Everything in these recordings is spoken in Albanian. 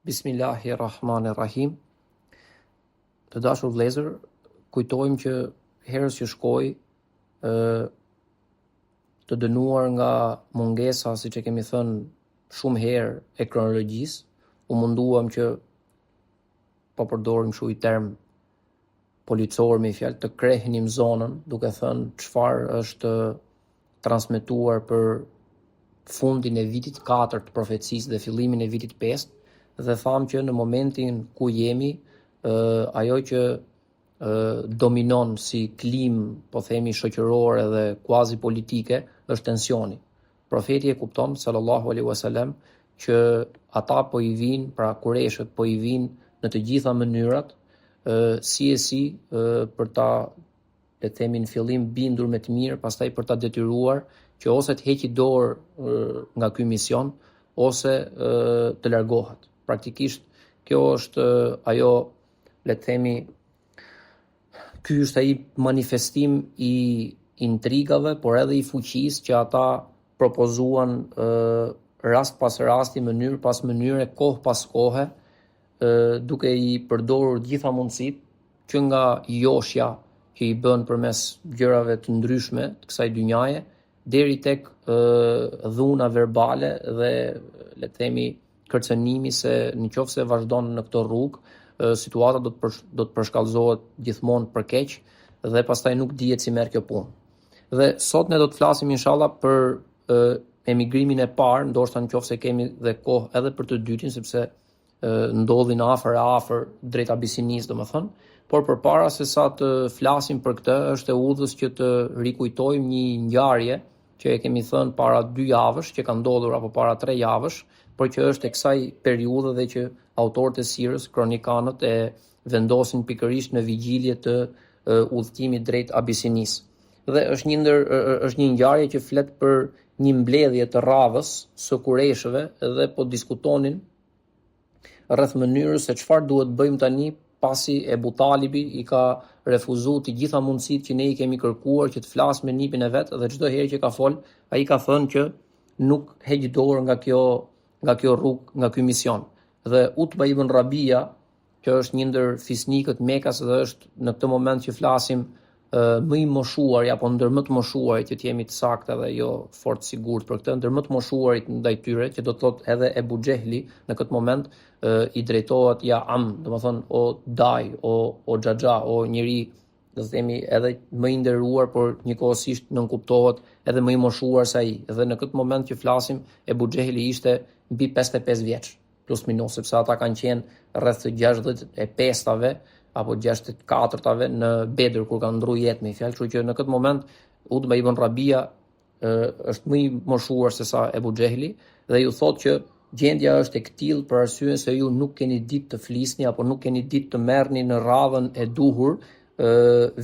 Bismillahirrahmanirrahim. Të dashur vëllezër, kujtojmë që herës që shkoi të dënuar nga mungesa, siç e kemi thënë shumë herë, e kronologjisë, u munduam që po përdorim kështu i term policor me fjalë të krehnim zonën, duke thënë çfarë është transmetuar për fundin e vitit 4 të profecisë dhe fillimin e vitit 5, dhe thamë që në momentin ku jemi, ajo që dominon si klim, po themi shoqërore dhe quasi politike, është tensioni. Profeti e kupton, sallallahu alaihi wasallam, që ata po i vinë, pra Kureshët po i vinë në të gjitha mënyrat, si për ta, le të themi në fillim, bindur me të mirë, pastaj për ta detyruar që ose të heqë dorë nga ky mision, ose të largohet. Praktikisht kjo është ajo, le të themi, ky është ai manifestim i intrigave, por edhe i fuqisë që ata propozuan rast pas rasti, mënyrë pas mënyre, kohë pas kohe, duke i përdorur gjitha mundësitë, që nga joshja që i bën përmes gjërave të ndryshme të kësaj dynjaje, deri tek dhuna verbale dhe, le të themi, kërcënimi se nëse vazhdon në këtë rrugë, situata do të përshkallëzohet gjithmonë për keq dhe pastaj nuk dihet si merr kjo punë. Dhe sot ne do të flasim inshallah për emigrimin e parë, ndoshta nëse kemi dhe kohë edhe për të dytin, sepse ndodhin afër drejt Abisinisë, domethënë, por përpara se sa të flasim për këtë, është e udhës që të rikujtojmë një ngjarje që e kemi thënë para 2 javësh, që ka ndodhur apo para 3 javësh, por që është e kësaj periudhe dhe që autorët e sirës, kronikanët, e vendosin pikërisht në vigjilje të udhëtimit drejt Abisinisë. Dhe është një ngjarje që flet për një mbledhje të radhës së Kureshëve dhe po diskutonin rreth mënyrës se çfarë duhet bëjmë tani pasi Ebu Talibi i ka refuzuar të gjitha mundësitë që ne i kemi kërkuar që të flasë me nipin e vet, dhe çdo herë që ka fol, ai ka thënë që nuk heq dorë nga kjo rrugë, nga ky mision. Dhe Utba ibn Rabia, që është një ndër fisnikët Mekas dhe është në këtë moment që flasim më i moshuar, apo ndër më të moshuarit, që të jemi të saktë dhe jo fort sigurt për këtë, ndër më të moshuarit ndaj tyre, që do të thotë edhe Ebu Xehli në këtë moment i drejtohet ja am, domethënë o daj, o xhaxha, o njeri, do të themi edhe më i nderuar, por njëkohësisht nënkuptohet edhe më i moshuar se ai. Dhe në këtë moment që flasim, Ebu Xehli ishte mbi 55 vjeç, plus minus, sepse ata kanë qenë rreth 65-tave apo 64-tave në Bedër, kur kanë ndruar jetë me fjalë, kështu që në këtë moment Utba ibn Rabia është më i moshuar se sa Ebu Xehli dhe ju thotë që gjendja është e këtill për arsyeën se ju nuk keni ditë të flisni apo nuk keni ditë të merrni në radhën e duhur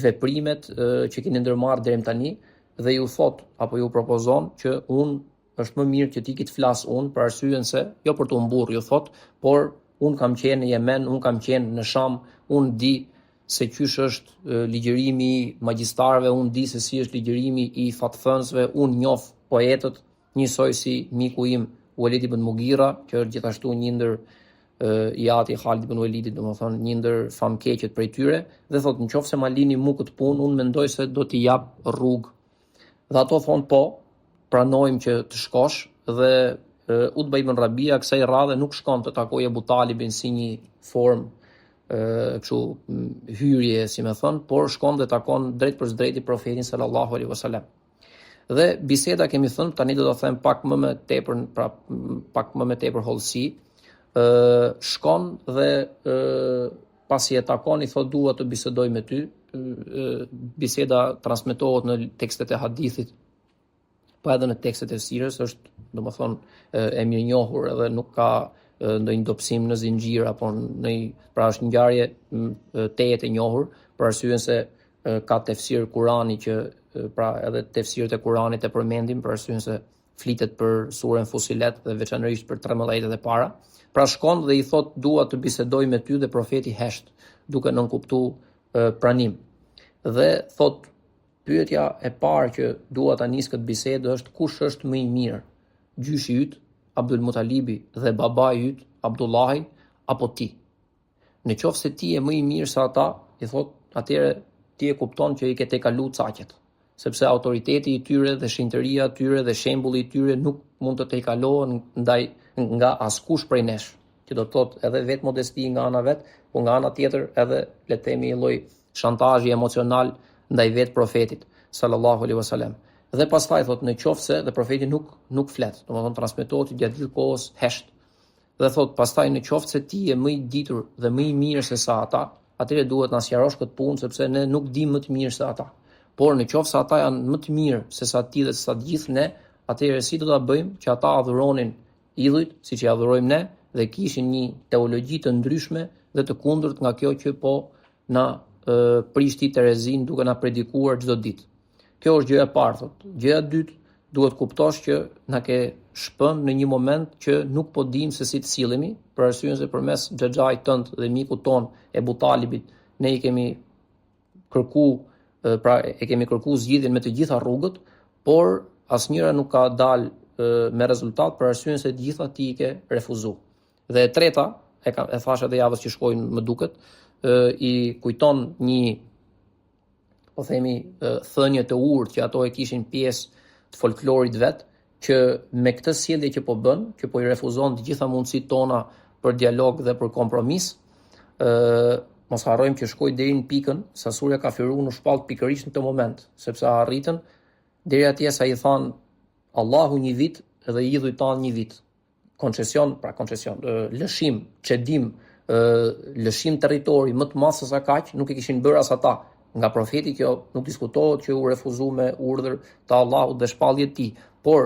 veprimet që keni ndërmarrë deri tani, dhe ju thot apo ju propozon që është më mirë që ti të flas unë, për arsyeën se jo për të mburr, ju thot, por unë kam qenë në Yemen, unë kam qenë në Sham, unë di se qysh është ligjërimi i magjistarëve, unë di se si është ligjërimi i fatthënësve, unë njoh poetët, njësoj si miku im Walid ibn Mughira, që është gjithashtu një ndër i ati Khalid ibn Walidit, domethënë një ndër famkeqet prej tyre, dhe thotë nëse ma lini mu këtë punë, unë mendoj se do t'i jap rrugë. Dhe ato thonë po, pranojmë që të shkosh, dhe Utba ibn Rabia kësaj radhe nuk shkon të takojë Abu Talibin si një formë kështu hyrje, si më thon, por shkon dhe takon drejt për drejti profetin sallallahu alaihi wasallam. Dhe biseda, kemi thënë, tani do ta them pak më me tepër, pak më me tepër hollësi, shkon dhe pasi e takon i thot dua të bisedoj me ty. Biseda transmetohet në tekstet e hadithit, po edhe në tekstet e sirës, është domethënë e mirënjohur edhe nuk ka ndonjë dobësim në zinxhir apo pra është një ngjarje tejet e njohur, për arsyeën se ka tefsir Kurani që pra edhe tefsirët e Kuranit e përmendim, për arsyeën se flitet për surën Fusilet dhe veçanërisht për 13 e para. Pra shkon dhe i thot dua të bisedoj me ty, dhe profeti hesht, duke nënkuptuar pranim. Dhe thot pyetja e parë që dua ta nis këtë bisedë është kush është më i mirë, gjyshi yt, Abdul Mutalibi, dhe babai yt, Abdullahi, apo ti. Në qoftë se ti je më i mirë se ata, i thot, atëherë ti e kupton që i ke tejkalu caqet, sepse autoriteti i tyre dhe shenjtëria e tyre dhe shembulli i tyre nuk mund të tejkalohen nga askush prej nesh. Që do të thotë edhe vetë modesti nga ana vet, po nga ana tjetër edhe le të themi një lloj shantazhi emocional ndaj vetë profetit sallallahu alaihi wasallam. Dhe pastaj thot në qoftë se dhe profeti nuk flet, domethënë transmetohet gjatë gjithë kohës hesht. Dhe thot pastaj në qoftë se ti je më i ditur dhe më i mirë se sa ata, atëherë duhet na sqarosh këtë punë sepse ne nuk dimë më të mirë se ata. Por në qoftë se ata janë më të mirë se sa ti dhe se sa të gjithë ne, atëherë si do ta bëjmë që ata adhuronin idhujt siç i adhurojmë ne dhe kishin një teologji të ndryshme dhe të kundërt nga kjo që po na prishti terezin duke na predikuar çdo ditë. Kjo është gjëja e parë thot. Gjëja e dytë, duhet kuptosh që na ke shpën në një moment që nuk po dimë se si të sillemi, për arsyeën se përmes xhaxhait tënd dhe mikut ton Ebu Talibit ne i kemi kërku zgjidhjen me të gjitha rrugët, por asnjëra nuk ka dalë me rezultat për arsyeën se të gjitha ti i ke refuzuar. Dhe e treta, e thash edhe javës që shkojnë më duket, i kujton një po themi thënie të urtë që ato e kishin pjesë të folklorit vet, që me këtë sjellje që po bën, që po i refuzon të gjitha mundësitë tona për dialog dhe për kompromis, mos harrojmë që shkoi deri në pikën sa Surja Kafirun u shpall pikërisht në këtë moment, sepse arritën deri atje sa i than Allahu një vit dhe idhujt tan një vit. Koncesion, lëshim, çedim, lëshim territori më të madh se sa kaq nuk e kishin bërë as ata. Nga profeti kjo nuk diskutohet që u refuzu me urdhër të Allahut dhe shpalljet e tij. Por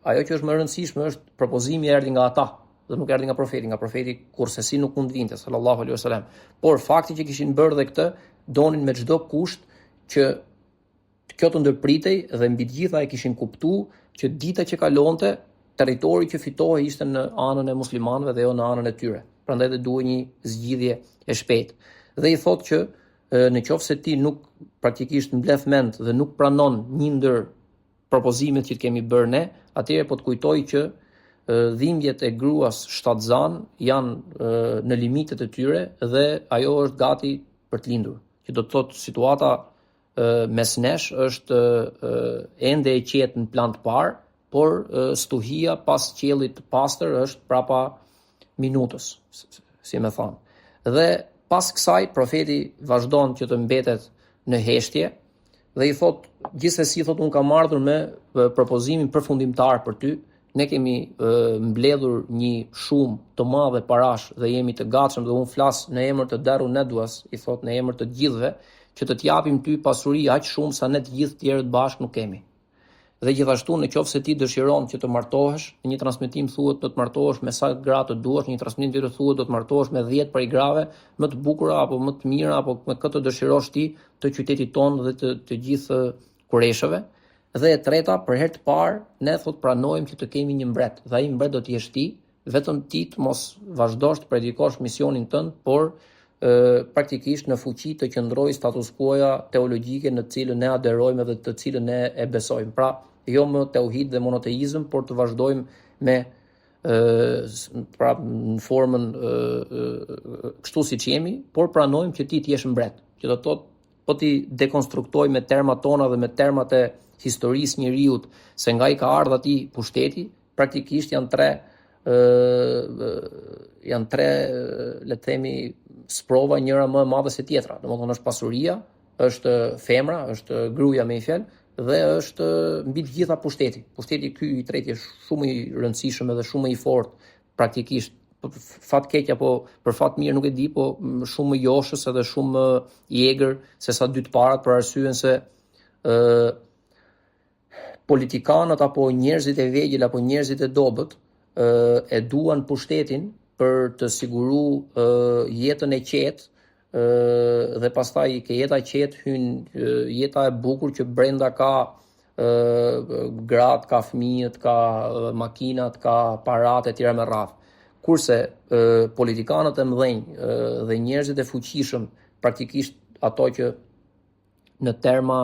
ajo që është më e rëndësishme është propozimi erdhi nga ata dhe nuk erdhi nga profeti. Nga profeti kurse si nuk mund vinte sallallahu alaihi wasallam. Por fakti që kishin bërë dhe këtë donin me çdo kusht që kjo të ndërpritej dhe mbi të gjitha e kishin kuptuar që dita që kalonte territori që fitohej ishte në anën e muslimanëve dhe jo në anën e tyre. Prandaj dhe duhej një zgjidhje e shpejtë. Dhe i thotë që në qoftë se ti nuk praktikisht mbledh mend dhe nuk pranon një ndër propozimet që të kemi bërë ne, atëherë po të kujtoj që dhimbjet e gruas shtatzan janë në limitet e tyre dhe ajo është gati për të lindur. Që do të thotë situata mes nesh është ende e qetë në plan të parë, por stuhia pas qiellit të pastër është prapa minutës, si më thon. Dhe pas kësaj profeti vazhdon që të mbetet në heshtje dhe i thot gjithsesi thot un kam ardhur me propozimin përfundimtar për ty. Ne kemi mbledhur një shumë të madhe parash dhe jemi të gatshëm dhe un flas në emër të Darun Nedwas, i thot në emër të gjithëve, që të t'japim ty pasuri aq shumë sa ne të gjithë tjerët bashkë nuk kemi. Dhe gjithashtu në qoftë se ti dëshiron që të martohesh, në një transmetim thuhet do të martohesh me sa gra të duash, në një transmetim tjetër thuhet do të martohesh me 10 prej grave më të bukura apo më të mira apo me këtë dëshirosh ti të qytetit tonë dhe të gjithë kureshëve. Dhe e treta, për herë të parë, ne thot pranojmë që të kemi një mbret, dhe ai mbret do të jesh ti, vetëm ti të mos vazhdosh të predikosh misionin tënd, por praktikisht në fuqi të qëndrojë status quo-ja teologjike në të cilën ne aderojmë dhe të cilën ne e besojmë. Pra, jo më tauhid dhe monoteizëm, por të vazhdojmë me pra në formën kështu siç jemi, por pranojmë që ti të jesh mbret. Që do të thotë po ti dekonstruktoj me termat tona dhe me termat e historisë njeriut se nga i ka ardhur atij pushteti, praktikisht janë tre le të themi sprova njëra më e madhe se tjetra. Domethënë është pasuria, është femra, është gruaja me një fjalë dhe është mbi të gjitha pushteti. Pushteti ky i tretë është shumë i rëndësishëm edhe shumë i fortë praktikisht. Fat keq apo për fat mirë nuk e di, po shumë më joshës edhe shumë më i egër se sa dy të parat për arsyeën se politikanët apo njerëzit e vegjël apo njerëzit e dobët e duan pushtetin për të siguruar jetën e qetë dhe pastaj ke jeta e qetë hyn jeta e bukur që brenda ka gratë, ka fëmijët, ka makinat, ka parat e tjera me radhë. Kurse politikanët e mëdhenj dhe njerëzit e fuqishëm, praktikisht ato që në terma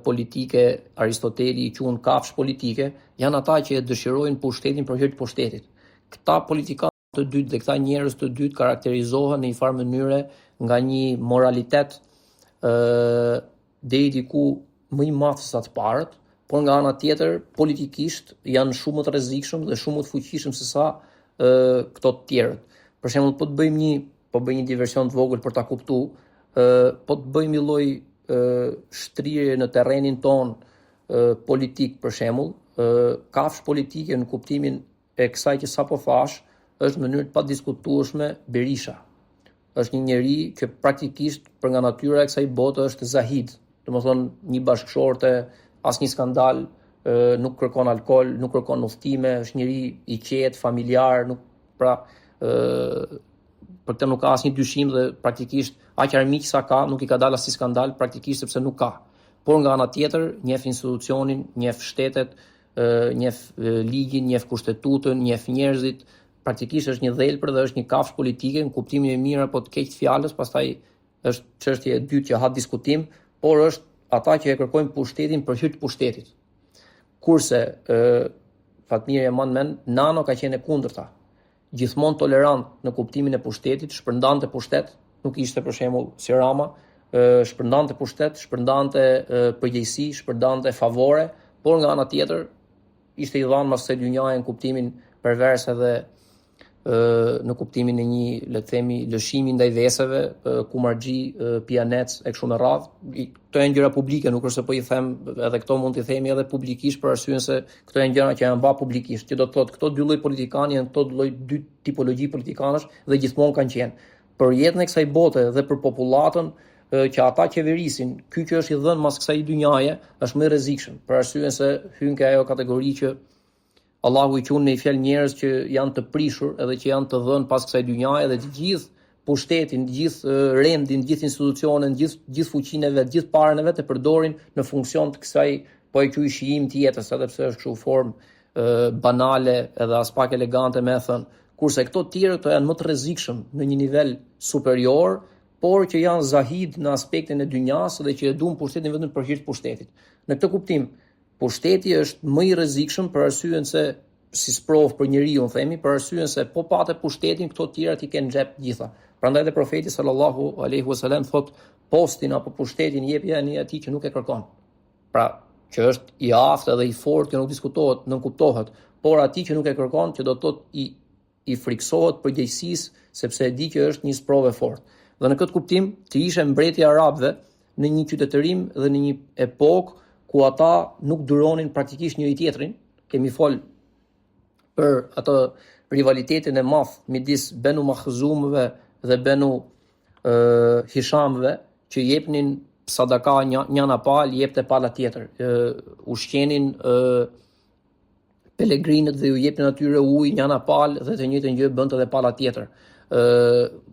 politike Aristoteli i quajnë kafsh politike, janë ata që e dëshirojnë pushtetin për hir të pushtetit. Këta politikanë të dytë dhe këta njerëz të dytë karakterizohen në një farë mënyre nga një moralitet deri diku më i madh se sa të parët, por nga ana tjetër politikisht janë shumë më të rrezikshëm dhe shumë më të fuqishëm se sa këto të tjerët. Për shembull, po bëj një diversion të vogël për ta kuptuar, po të bëjmë një lloj shtrirje në terrenin ton politik për shembull, kafsh politike në kuptimin e kësaj që sapo thash, është në mënyrë të padiskutueshme Berisha. Është një njeri që praktikisht për nga natyra e kësaj bote është zahid, domethënë një bashkëshorte, asnjë skandal, nuk kërkon alkool, nuk kërkon udhëtime, është njeri i qetë, familjar, për këtë nuk ka asnjë dyshim dhe praktikisht aq armiq sa ka, nuk i ka dalë asnjë skandal praktikisht sepse nuk ka. Por nga ana tjetër, njeh institucionin, njeh shtetet, njeh ligjin, njeh kushtetutën, njeh njerëzit, praktikisht është një dhelpër dhe është një kafshë politike në kuptimin e mirë apo të keq të fjalës, pastaj është çështje e dytë që ha diskutim, por është ata që e kërkojnë pushtetin për hir të pushtetit. Kurse Fatmir Yaman Men, Nano ka qenë e kundërta. Gjithmonë tolerant në kuptimin e pushtetit, shpërndante pushtet, nuk ishte për shembull si Rama, shpërndante pushtet, shpërndante përgjegjësi, shpërndante favore, por nga ana tjetër ishte i dhanë mas së dynjaje në kuptimin pervers edhe në kuptimin e një, le të themi, lëshimi ndaj veseve, kumarxhi, pianec e kështu me radhë. Këto janë gjëra publike, nuk është se po i them, edhe këto mund t'i themi edhe publikisht për arsyen se këto janë gjëra që janë bë publikisht. Që do të thotë këto dy lloj politikanë janë dy tipologji politikanësh dhe gjithmonë kanë qenë. Për jetën e kësaj bote dhe për popullatën që ata qeverisin, ky që është i dhënë mas kësaj dynjaje është më i rrezikshëm, për arsyen se hyn ke ajo kategori që Allahu i qunë në i fjalë njerëz që janë të prishur edhe që janë të dhënë pas kësaj dynjaje dhe të gjithë pushtetin, të gjithë rendin, të gjithë institucionin, të gjithë fuqinë e vet, të gjithë parën e vet e përdorin në funksion të kësaj po e quaj shijim të jetës, edhe pse është kështu formë banale edhe as pak elegante me thënë, kurse këto të tjerë këto janë më të rrezikshëm në një nivel superior, por që janë zahid në aspektin e dynjas dhe që e duan pushtetin vetëm për hir të pushtetit. Në këtë kuptim, pushteti është më i rrezikshëm për arsyen se si sprov për njeriu, themi, për arsyen se po patë pushtetin, këto të tjerat i kanë xhep gjitha. Prandaj dhe profeti sallallahu alaihi wasallam thot postin apo pushtetin jepi atij që nuk e kërkon. Pra, që është i aftë dhe i fortë, që nuk diskutohet, nuk kuptohet, por atij që nuk e kërkon, që do të thotë i friksohet përgjegjësisë sepse e di që është një sprov e fortë. Dhe në këtë kuptim, të ishe mbreti i arabëve në një qytetërim dhe në një epokë ku ata nuk duronin praktikisht njëri tjetrin, kemi fol për atë rivalitetin e madh midis Benu Makhzumëve dhe Benu Hishamëve, që jepnin sadaka njëna palë, jepte pala tjetër, ushqenin pelegrinët dhe ju jepnin atyre ujë njëna palë dhe të njëjtën gjë bënte edhe pala tjetër.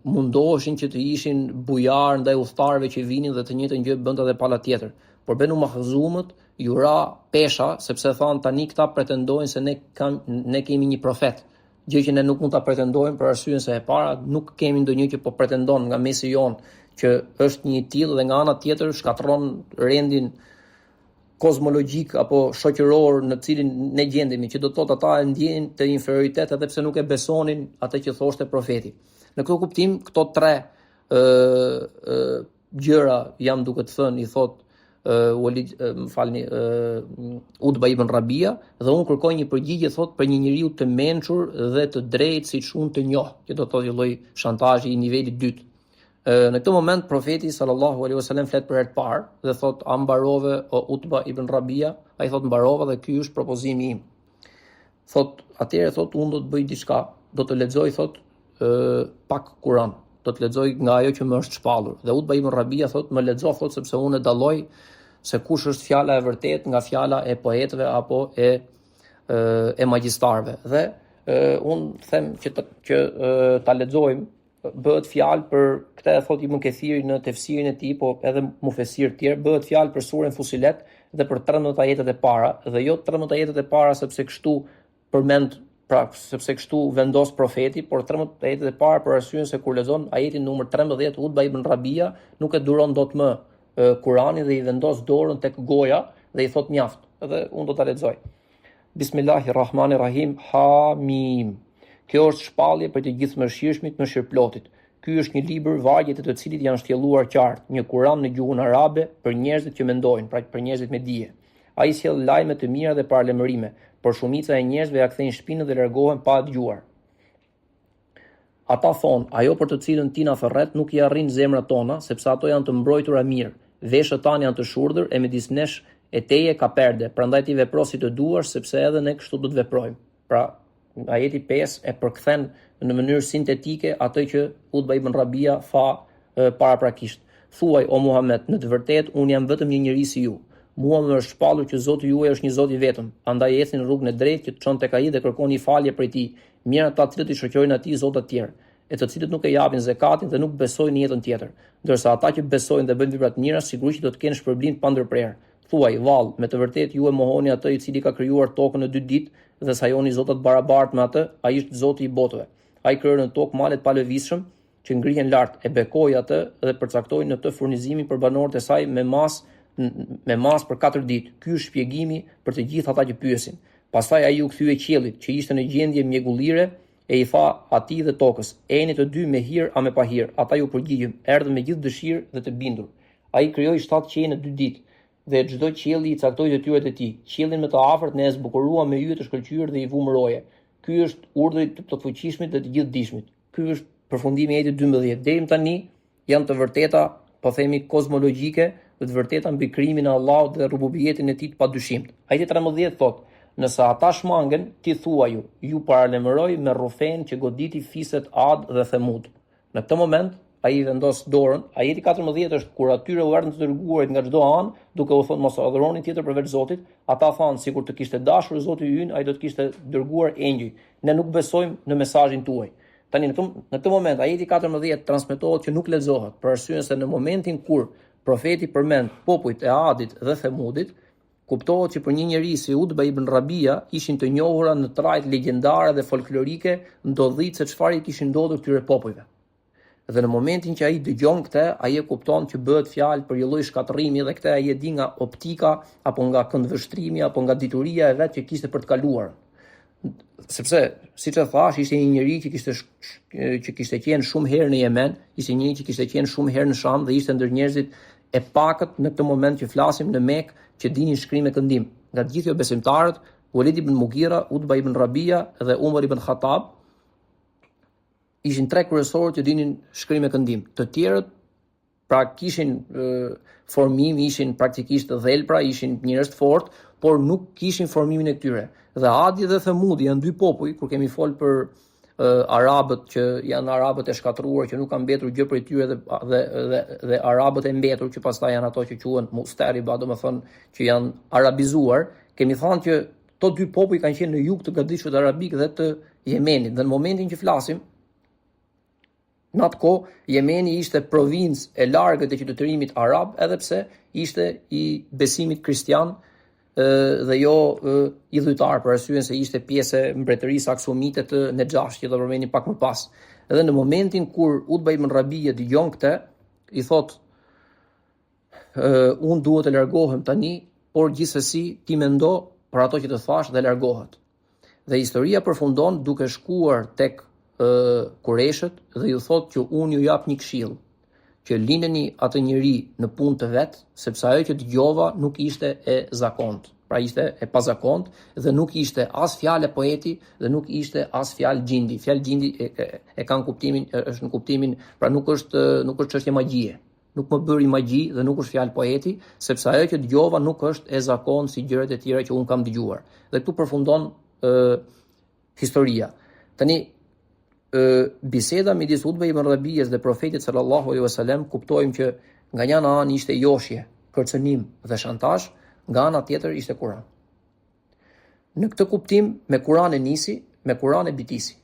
Mundoheshin që të ishin bujar ndaj udhëtarëve që vinin dhe të njëjtën gjë bënte edhe pala tjetër. Por Benu Makhzumët ju ra pesha sepse thanë tani këta pretendojnë se ne kemi një profet, gjë që ne nuk mund ta pretendojmë për arsyen se e para nuk kemi ndonjë që po pretendon nga mesi jon që është një tillë dhe nga ana tjetër shkatërron rendin kozmologjik apo shoqëror në cilin ne gjendemi, që do të thotë ata e ndjejnë të inferioritet edhe pse nuk e besonin atë që thoshte profeti. Në këtë kuptim, këto tre gjëra jam duke të thënë, i thotë Utba ibn Rabia, dhe unë kërkoj një përgjigje thot për një njeriu të mençur dhe të drejtë siç unë të njoh, që do të thotë lloj shantazhi i nivelit dytë. Në këtë moment profeti sallallahu alaihi wasallam flet për herë të parë dhe thot a mbarove o Utba ibn Rabia, ai thot mbarova dhe ky është propozimi im. Thot atëherë thot unë do të bëj diçka, do të lexoj thot pak Kur'an, do të lexoj nga ajo që më është shpallur. Dhe Utba ibn Rabia thot më lexo thot sepse unë e dalloj se kush është fjala e vërtet nga fjala e poetëve apo e magjistarëve. Dhe unë them që ta lexojmë, bëhet fjalë për këtë e thot Ibn Kathiri në tefsirin e tij, po edhe mufesir të tjerë, bëhet fjalë për surën Fusilet dhe për 13 ajetet e para, dhe jo 13 ajetet e para sepse kështu përmend, pra sepse kështu vendos profeti, por 13 ajetet e para për arsyen se kur lexon ajetin numër 13 Utba ibn Rabia nuk e duron dot më Kur'anin dhe i vendos dorën tek goja dhe i thot mjaft. Edhe unë do ta lexoj. Bismillahirrahmanirrahim. Hamim. Kjo është shpallje për të gjithë mëshirshmit, mëshirplotit. Ky është një libër vargjet e të cilit janë shtjelluar qartë, një Kuran në gjuhën arabe për njerëzit që mendojnë, pra për njerëzit me dije. Ai sjell lajme të mira dhe paralajmërime, por shumica e njerëzve ja kthejnë shpinën dhe largohen pa dëgjuar. Ata thonë, ajo për të cilën ti na ferret nuk i arrin zemrat tona, sepse ato janë të mbrojtura mirë. Veshët tanë janë të shurdhër e midis nesh e teje ka perde, prandaj ti vepro si të duash, sepse edhe ne kështu do të veprojmë. Pra, ajeti 5 e përkthen në mënyrë sintetike atë që Utba ibn Rabia tha paraprakisht. Thuaj o Muhammed, në të vërtetë unë jam vetëm një njeri si ju. Mua më është shpallur që Zoti juaj është një Zot i vetëm. Andaj ecni në rrugën e drejtë që të çon tek ai dhe kërkoni falje prej tij. Mirë ata të cilët i shoqërojnë atij zota të tjerë, e të cilët nuk e japin zakatin dhe nuk besojnë në jetën tjetër. Ndërsa ata që besojnë dhe bëjnë vepra të mira, sigurisht do të kenë shpërblim pa ndërprerje. Thuaj, vallë, me të vërtetë ju e mohoni atë i cili ka krijuar tokën në 2 ditë dhe sajoni zotat barabartë me atë, ai është Zoti i botëve. Ai krijoi në tokë malet pa lëvizshëm që ngrihen lart, e bekoi atë dhe përcaktoi në të furnizimin për banorët e saj me mas për 4 ditë. Ky është shpjegimi për të gjithë ata që pyesin. Pastaj ai u kthye qiellit, që ishte në gjendje mjegullire, e i tha atij dhe tokës: "Eni të dy me hir a me pa hir?" Ata ju përgjigjën: "Erdhëm me gjithë dëshirë dhe të bindur." Ai krijoi 7 qiell në 2 ditë dhe çdo qielli i caktoi detyrat e tij. Qiellin më të afërt ne e zbukuruam me yje të shkëlqyer dhe i vu mëroje. Ky është urdhri i plotfuqishmit dhe të gjithë dishmit. Ky është përfundimi i ajetit 12. Deri tani janë të vërteta, po themi kozmologjike, dhe të vërteta mbi krijimin e Allahut dhe rububiyetin e tij pa dyshim. Ajeti 13 thotë: "Nëse ata shmangen, ti thuaju, ju paralajmëroj me rrufen që goditi fiset Ad dhe Themud." Në këtë moment ai vendos dorën. Ajeti 14 është kur atyre u erdhën të dërguarit nga çdo anë, duke u thënë mos adhuroni tjetër përveç Zotit. Ata thanë, sikur të kishte dashur Zoti ynë, ai do të kishte dërguar engjëj. Ne nuk besojmë në mesazhin tuaj. Tani në këtë moment ajeti 14 transmetohet që nuk lexohet, për arsye se në momentin kur profeti përmend popujt e Adit dhe Themudit, kuptohet që për një njeri si Utba ibn Rabia ishin të njohura në trajt legjendare dhe folklorike ndodhit se çfarë i kishin ndodhur këtyre popujve. Dhe në momentin që ai dëgjon këtë, ai e kupton që bëhet fjalë për një lloj shkatërrimi dhe këtë ai e di nga optika apo nga këndvështrimi apo nga dituria e vet që kishte për të kaluar. Sepse, siç e thash, ishte një njeri që kishte qenë shumë herë në Yemen, ishte një njeri që kishte qenë shumë herë në Sham dhe ishte ndër njerëzit e pakët në këtë moment që flasim në Mekë që dinin shkrim e këndim. Nga të gjithë besimtarët, Walid ibn Mughira, Utba ibn Rabia dhe Umar ibn Khattab ishin 3 kryesorë që dinin shkrim e këndim. Të tjerët pra kishin formim, ishin praktikisht dhelpra, ishin njerëz të fortë, por nuk kishin formimin e këtyre. Dhe Adi dhe Themudi janë 2 popuj, kur kemi fol për arabët që janë arabët e shkatruar që nuk kanë mbetur gjë prej tyre dhe arabët e mbetur që pastaj janë ato që quhen Mustariba, domethënë që janë arabizuar. Kemi thënë që to 2 popuj kanë qenë në jug të gadishut arabik dhe të Yemenit. Dhe në momentin që flasim, në atë kohë Yemeni ishte provincë e largët e qytetërimit arab, edhe pse ishte i besimit kristian dhe jo i dhujtar, për arsyen se ishte pjesë e mbretërisë aksumite të Nexhash, që do përmendim pak më pas. Edhe në momentin kur Utba ibn Rabia dëgjon këtë, i thot: "Unë duhet të largohem tani, por gjithsesi ti mendo për ato që të thash dhe largohet." Dhe historia përfundon duke shkuar tek Kureshët dhe ju thot që unë ju jap një këshill, që lindeni atë njeri në punë të vet, sepse ajo që dëgjova nuk ishte e zakont, pra ishte e pazakont dhe nuk ishte as fjalë poeti dhe nuk ishte as fjalë gjindi. Fjalë gjindi e kanë kuptimin, është në kuptimin, pra nuk është çështje magjie. Nuk më bëri magji dhe nuk është fjalë poeti, sepse ajo që dëgjova nuk është e zakont si gjërat e tjera që unë kam dëgjuar. Dhe këtu përfundon historia. Tani biseda midis Utba ibn Rabijes dhe profetit sallallahu alaihi wasallam kuptojmë që nga një anë ishte joshje, kërcënim dhe shantazh, nga ana tjetër ishte Kur'an. Në këtë kuptim me Kur'an e nisi, me Kur'an e bitisi.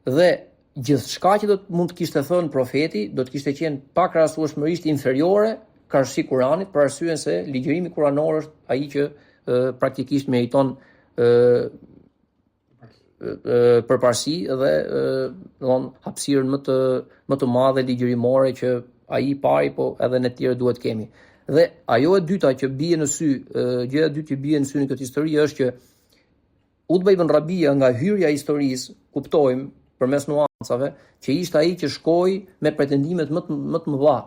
Dhe gjithçka që mund të kishte thënë profeti, do të kishte qenë pakrahasueshmërisht inferiore karshi Kur'anit, për arsyen se ligjërimi kuranor është ai që praktikisht meriton përparësi dhe hapësirën më të madhe ligjërimore që ai i pari, po edhe ne të tjerë duhet kemi. Dhe ajo e dyta që bie në sy, gjëja e dytë që bie në sy në këtë histori është që Utba ibn Rabia nga hyrja e historisë kuptojmë përmes nuancave që ishte ai që shkoi me pretendimet më të mëdha,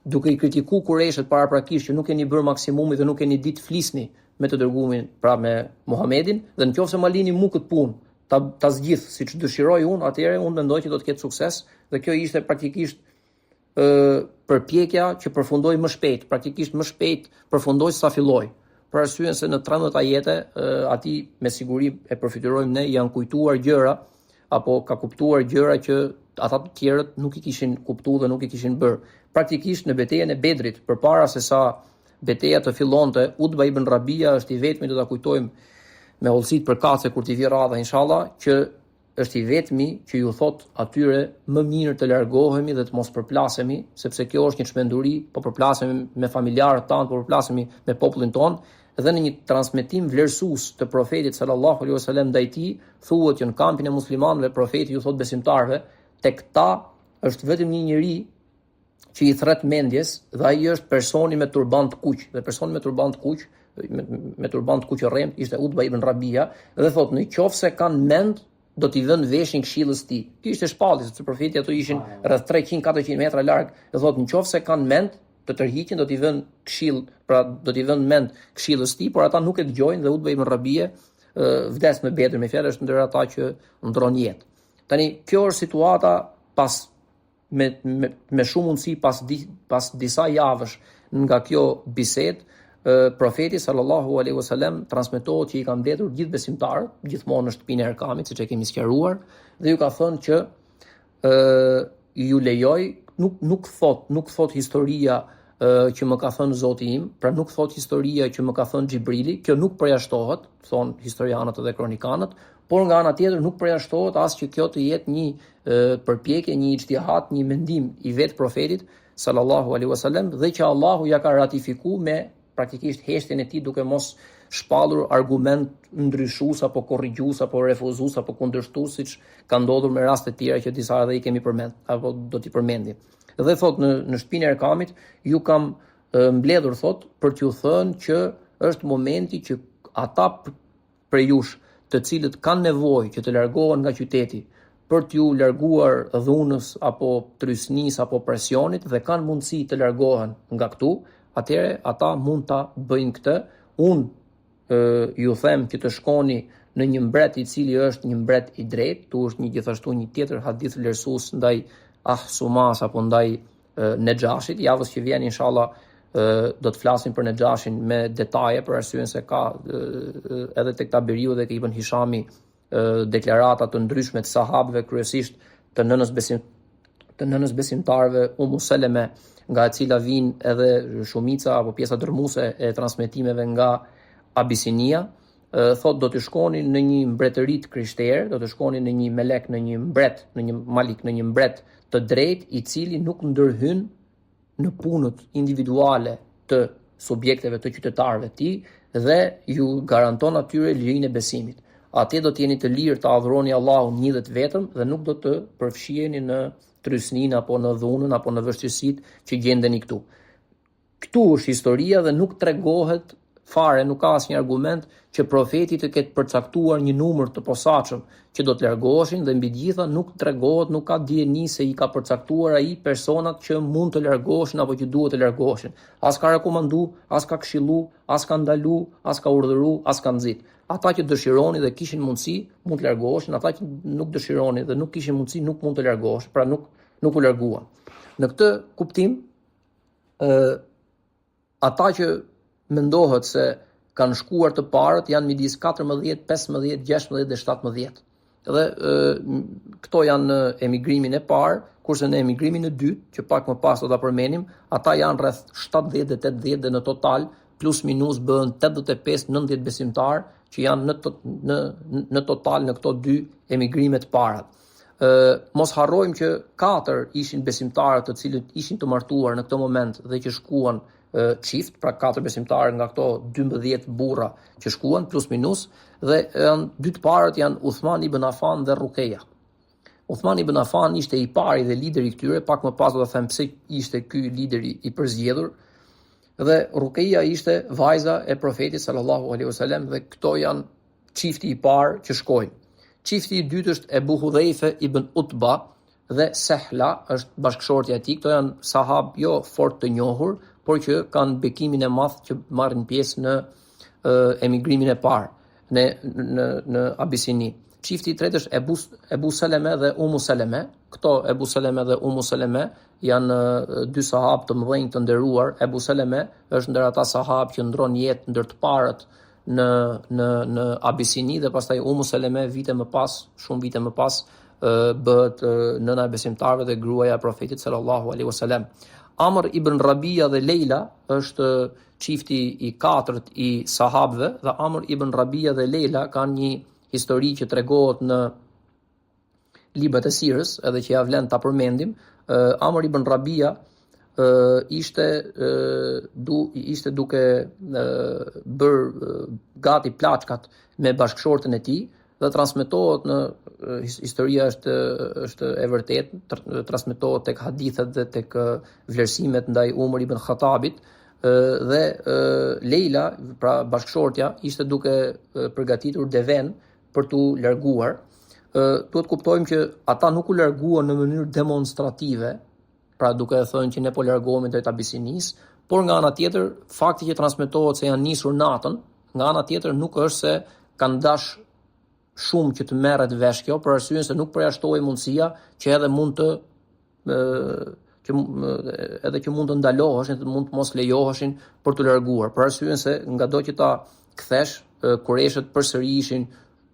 duke I kritikuar Kureshët paraprakisht që nuk keni bërë maksimumi dhe nuk keni ditë flisni me të dërguarin, pra me Muhamedin, dhe nëse ma lini mu këtë punë, ta zgjidh siç dëshiroj unë, atëherë unë mendoj që do të ketë sukses, dhe kjo ishte praktikisht përpjekja që përfundoi më shpejt, praktikisht më shpejt përfundoi sa filloi. Për arsyeën se në 13 ajete aty me siguri e përfiturojmë ne, janë kujtuar gjëra apo ka kuptuar gjëra që ata të tjerët nuk I kishin kuptuar dhe nuk I kishin bërë. Praktikisht në betejën e Bedrit, përpara se sa betejë të fillonte, Utba ibn Rabia është I vetmi, do ta kujtojmë me hollësit përkatëse kur t'i vi radha inshallah, që është I vetmi që ju thot atyre më mirë të largohemi dhe të mos përplasemi, sepse kjo është një çmenduri, po përplasemi me familjarët tanë, po përplasemi me popullin ton, dhe në një transmetim vlerësues të profetit sallallahu alaihi wasallam ndaj tij, thuhet që në kampin e muslimanëve profeti ju thot besimtarëve, tek ta është vetëm një njeri që I thret mendjes dhe ai është personi me turban të kuq, dhe personi me turban të kuq, me turban të kuq rrem ishte Utba ibn Rabia, dhe thot në qoftë se kanë mend do t'i vënë veshin këshillës tij. Ky ishte shpallë, sepse profeti ato ishin rreth 300-400 metra larg, dhe thot në qoftë se kanë mend të tërhiqin do t'i vënë këshill, pra do t'i vënë mend këshillës tij, por ata nuk e dëgjojnë dhe Utba ibn Rabia vdes në Bedër, me fjalë është ndër ata që ndron jetë. Tani kjo është situata pas me shumë mundësi pas disa javësh nga kjo bisedë, profeti sallallahu alaihi wasallam transmetohet që I ka mbledhur gjithë besimtarët, gjithmonë në shtëpinë e Erkamit, siç e kemi sqaruar, dhe ju ka thënë që ju lejoj, nuk thot historia që më ka thënë Zoti im, pra nuk thot historia që më ka thënë Xhibrili, kjo nuk përjashtohet, thon historianët dhe kronikanët, por nga ana tjetër nuk përjashtohet as që kjo të jetë një përpjekje, një ijtihad, një mendim I vetë profetit sallallahu alaihi wasallam, dhe që Allahu ja ka ratifikuar me praktikisht heshtjen e tij duke mos shpallur argument ndryshues apo korrigjues apo refuzues apo kundërshtues, siç ka ndodhur me raste të tjera që disa edhe I kemi përmend apo do t'i përmendim. Dhe thot në shtëpinë e Erkamit ju kam mbledhur thot për t'ju thënë që është momenti që ata për jush të cilët kanë nevojë që të largohen nga qyteti për t'ju larguar dhunës apo trysnisë apo presionit dhe kanë mundësi të largohen nga këtu, atëherë ata mund ta bëjnë këtë. Unë ju them që të shkoni në një mbret I cili është një mbret I drejtë, tu është gjithashtu një tjetër hadith vlerësues ndaj Ahsumas apo ndaj Nexhashit. Javës që vjen inshallah do të flasim për Nexhashin me detaje, për arsyeën se ka edhe tek Taberiu dhe Ibn Hishami deklarata të ndryshme të sahabëve, kryesisht të nënës besimtarëve Ummu Seleme, nga e cila vijnë edhe shumica apo pjesa dërmuese e transmetimeve nga Abisinia. Thot do të shkoni në një mbretëri të krishterë, do të shkoni në një melek, në një mbret, në një malik, në një mbret të drejtë I cili nuk ndërhyn në punët individuale të subjekteve të qytetarëve të tij dhe ju garanton atyre lirinë e besimit. Atje do të jeni të lirë të adhuroni Allahun një dhe të vetëm dhe nuk do të përfshiheni në trysnin apo në dhunën apo në vështirësitë që gjendeni këtu. Këtu është historia dhe nuk tregohet fare, nuk ka asnjë argument që profeti të ketë përcaktuar një numër të posaçëm që do të largoheshin dhe mbi gjitha nuk tregohet, nuk ka dieni se I ka përcaktuar ai personat që mund të largoheshin apo që duhet të largoheshin. As ka rekomandu, as ka këshillu, as ka ndalu, as ka urdhëru, as ka nxit. Ata që dëshironin dhe kishin mundësi mund të largoheshin, ata që nuk dëshironin dhe nuk kishin mundësi nuk mund të largoheshin, pra nuk u larguan. Në këtë kuptim, ata që mendohet se kanë shkuar të parët janë midis 14, 15, 16 dhe 17. Dhe këto janë në emigrimin e parë, kurse në emigrimin e dytë, që pak më pas do ta përmenim, ata janë rreth 70 dhe 80 dhe në total plus minus bëhen 85-90 besimtar që janë në total në këto dy emigrime të parat. Mos harrojmë që 4 ishin besimtarë të cilët ishin të martuar në këtë moment dhe që shkuan çift, pra 4 besimtarë nga këto 12 burra që shkuan plus minus, dhe dy të parët janë Uthman ibn Affan dhe Ruqeja. Uthman ibn Affan ishte I pari dhe lideri I këtyre, pak më pas do të them pse ishte ky lideri I përzgjedhur, dhe Ruqeja ishte vajza e profetit sallallahu alaihi wasallam, dhe këto janë çifti I parë që shkojnë. Çifti I dytë është Ebu Hudhaife ibn Utba dhe Sehla, është bashkëshortja e tij. Këto janë sahab jo fort të njohur, por që kanë bekimin e madh që marrin pjesë në emigrimin e parë në Abisini. Çifti I tretë është Ebu Seleme dhe Umu Seleme. Këto Ebu Seleme dhe Umu Seleme janë dy sahab të mëdhenj të nderuar. Ebu Seleme është ndër ata sahab që ndron jetë ndër të parët në Abisini, dhe pastaj Umu Seleme shumë vite më pas bëhet nëna e besimtarëve dhe gruaja e profetit sallallahu alaihi wasallam. Amr ibn Rabia dhe Leila është çifti I katërt I sahabëve, dhe Amr ibn Rabia dhe Leila kanë një histori që tregohet në librat e sirës, edhe që ja vlen ta përmendim. Amr ibn Rabia ishte duke bërë gati plaçkat me bashkëshortën e tij, dhe transmetohet në historia është e vërtetë, transmetohet tek hadithet dhe tek vlerësimet ndaj Umar ibn Khattabit, dhe Leila, pra bashkëshortja, ishte duke përgatitur deven për t'u larguar. Duhet kuptojmë që ata nuk u larguan në mënyrë demonstrative, pra duke thënë që ne po largohemi drejt Abisinis, por nga ana tjetër, fakti që transmetohet se janë nisur natën, nga ana tjetër nuk është se kanë dash shumë që të merret vesh kjo, për arsyeën se nuk përjashtohej mundësia që edhe mund të ndaloheshin, të mund të mos lejoheshin për të larguar, për arsyeën se ngado që ta kthesh, kureshët përsëri ishin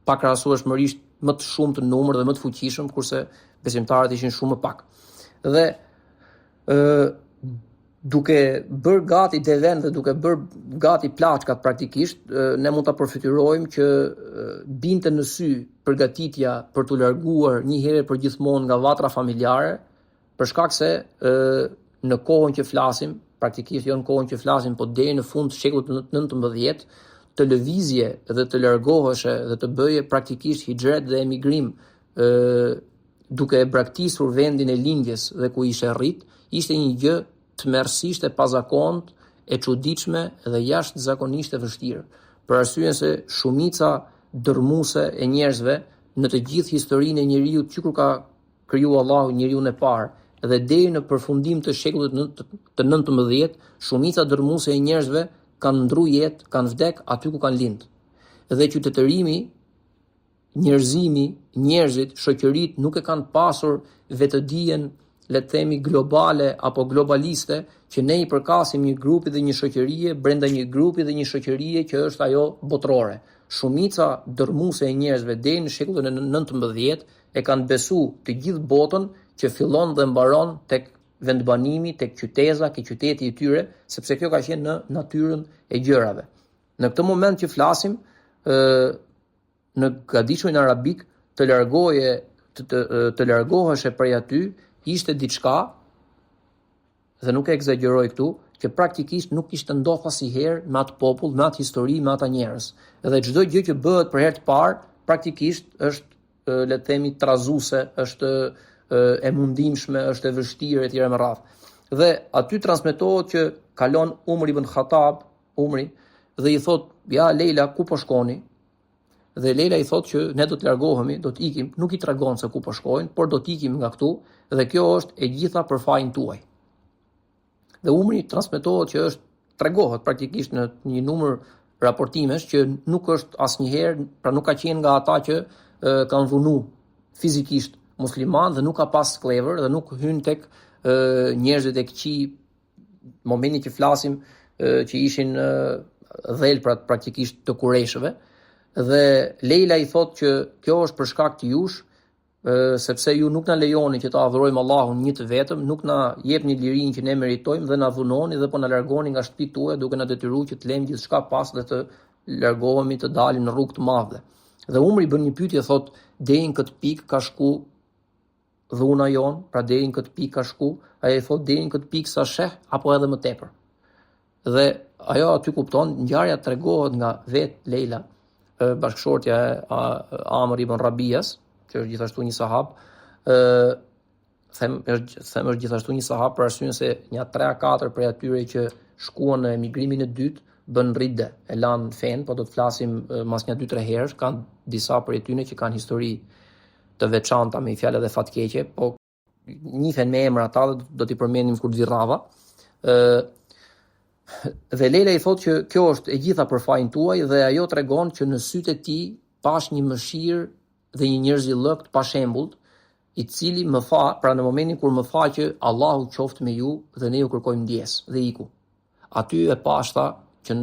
pakrahasueshmërisht më të shumtë në numër dhe më të fuqishëm, kurse besimtarët ishin shumë më pak. Dhe duke bërë gati deven dhe duke bërë gati plaçkat praktikisht, ne mund ta përfytyrojmë që binte në sy përgatitja për t'u larguar një herë për gjithmonë nga vatra familjare, për shkak se në kohën që flasim, praktikisht jo në kohën që flasim, po deri në fund të shekullit 19, të lëvizje dhe të largoheshe dhe të bëje praktikisht hijret dhe emigrim duke e braktisur vendin e lindjes dhe ku ishe rrit, ishte një gjë tmerrsisht e pazakont, e çuditshme dhe jashtëzakonisht e vështirë, për arsyeën se shumica dërmuese e njerëzve në të gjithë historinë e njeriut që kur ka kriju Allahu njeriun e parë dhe deri në përfundim të shekullit të 19, shumica dërmuese e njerëzve kanë ndru jetë, kanë vdek aty ku kanë lind. Dhe qytetërimi, njerëzimi, njerëzit, shoqërit nuk e kanë pasur vetëdijen, le të themi globale apo globaliste, që ne I përkasim një grupi dhe një shoqërie brenda një grupi dhe një shoqërie që është ajo botrore. Shumica dërmuese e njerëzve deri në shekullin e 19 e kanë besu të gjithë botën që fillon dhe mbaron tek vendbanimi, tek qyteza, ke qyteti I tyre, sepse kjo ka qenë në natyrën e gjërave. Në këtë moment që flasim, në gadishurin arabik, të largoheshe prej aty, ishte diçka, dhe nuk e egzagjeroj këtu, që praktikisht nuk ishte ndodhur asnjëherë me atë popull, me atë histori, me ata njerëz. Dhe çdo gjë që bëhet për herë të parë, praktikisht është, le të themi, trazuese, është e mundimshme, është e vështirë e tjera me radhë. Dhe aty transmetohet që kalon Umar ibn Khattab, Umri, dhe I thot, ja Leila, ku po shkoni? Dhe Leila I thot që ne do të largohemi, do të ikim, nuk I tregon se ku po shkojnë, por do të ikim nga këtu, dhe kjo është e gjitha për fajin tuaj. Dhe Umri transmetohet që tregohet praktikisht në një numër raportimesh që nuk është asnjëherë, pra nuk ka qenë nga ata që kanë dhunu fizikisht musliman dhe nuk ka pas sklever dhe nuk hyn tek njerëzit e këqij, momentin që flasim që ishin dhelprat praktikisht të kureshëve. Dhe Leila I thot që kjo është për shkak të jush, sepse ju nuk na lejoni që të adhurojmë Allahun një të vetëm, nuk na jepni lirinë që ne meritojmë dhe na dhunoni dhe po na largoni nga shtëpitë tuaja duke na detyruar që të lëmë gjithçka pas dhe të largohemi, të dalim në rrugë të madhe. Dhe Umri bën një pyetje, thot, deri në këtë pikë ka shku dhuna jon, pra deri në këtë pikë ka shku, ai thot deri në këtë pikë sa sheh apo edhe më tepër. Dhe ajo aty kupton, ngjarja tregohet nga vet Leila, bashkëshortja e Amr ibn Rabias, që është gjithashtu një sahab, them është gjithashtu një sahab për arsyeën se një 3-4 prej atyre që shkuan në emigrimin e dytë bën ridde, e lan fen, po do të flasim mas një 2-3 herësh, kanë disa prej tyre që kanë histori të veçanta me fjalë dhe fatkeqe, po njihen me emra ata dhe do t'i përmendim kur të vi rradha. Dhe Leila i thotë që kjo është e gjitha për fajin tuaj dhe ajo tregon që në sytë e tij pash një mëshirë dhe një njerëzillëk të pashembullt, i cili më tha, pra në momentin kur më tha që Allahu qoftë me ju dhe ne ju kërkojmë ndjes dhe iku. Aty e pashta që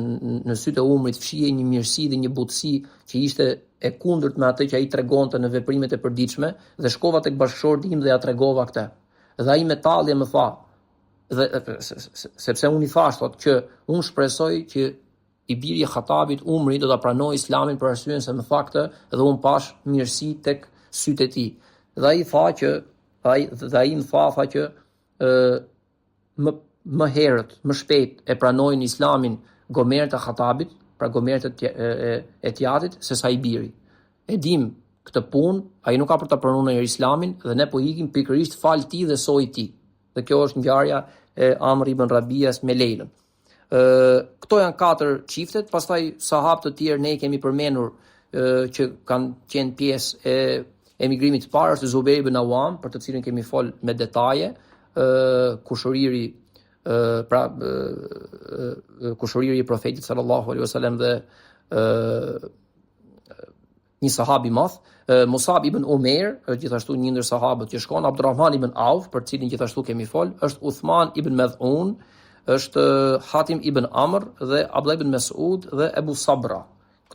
në sytë e umrit fshihej një mirësi dhe një butësi që ishte e kundërt me atë që ai tregonte në veprimet e përditshme dhe shkova tek bashkëshorti im dhe ja tregova këtë. Dhe ai me tallje më tha, dhe sepse unë i thash thotë që unë shpresoj që i biri i Khatabit Umri do ta pranoj Islamin për arsyeën se më tha këtë dhe unë pash mirësi tek sytë e tij. Dhe ai tha që ai më tha që më herët, më shpejt e pranojnë Islamin gomerët e Khatabit, pra gomerët e Tjatit, se sa i biri. E dim këtë punë, ai nuk ka për ta pranuar në Islamin dhe ne po ikim pikërisht fal ti dhe soi ti. Dhe kjo është ngjarja e Amr ibn Rabias me Leilën. Këto janë 4 çiftet, pastaj sahabë të tjerë ne i kemi përmendur që kanë qenë pjesë e emigrimit të parë, është Zubair ibn Awam, për të cilin kemi fol me detaje, kushëriri kushëriri i profetit sallallahu alaihi wasallam dhe një sahabi i madh, Musab ibn Umair, gjithashtu një ndër sahabët që shkon, Abdurrahman ibn Auf, për cilin gjithashtu kemi fol, është Uthman ibn Mad'un, është Hatim ibn Amr dhe Abdullah ibn Mas'ud dhe Abu Sabra.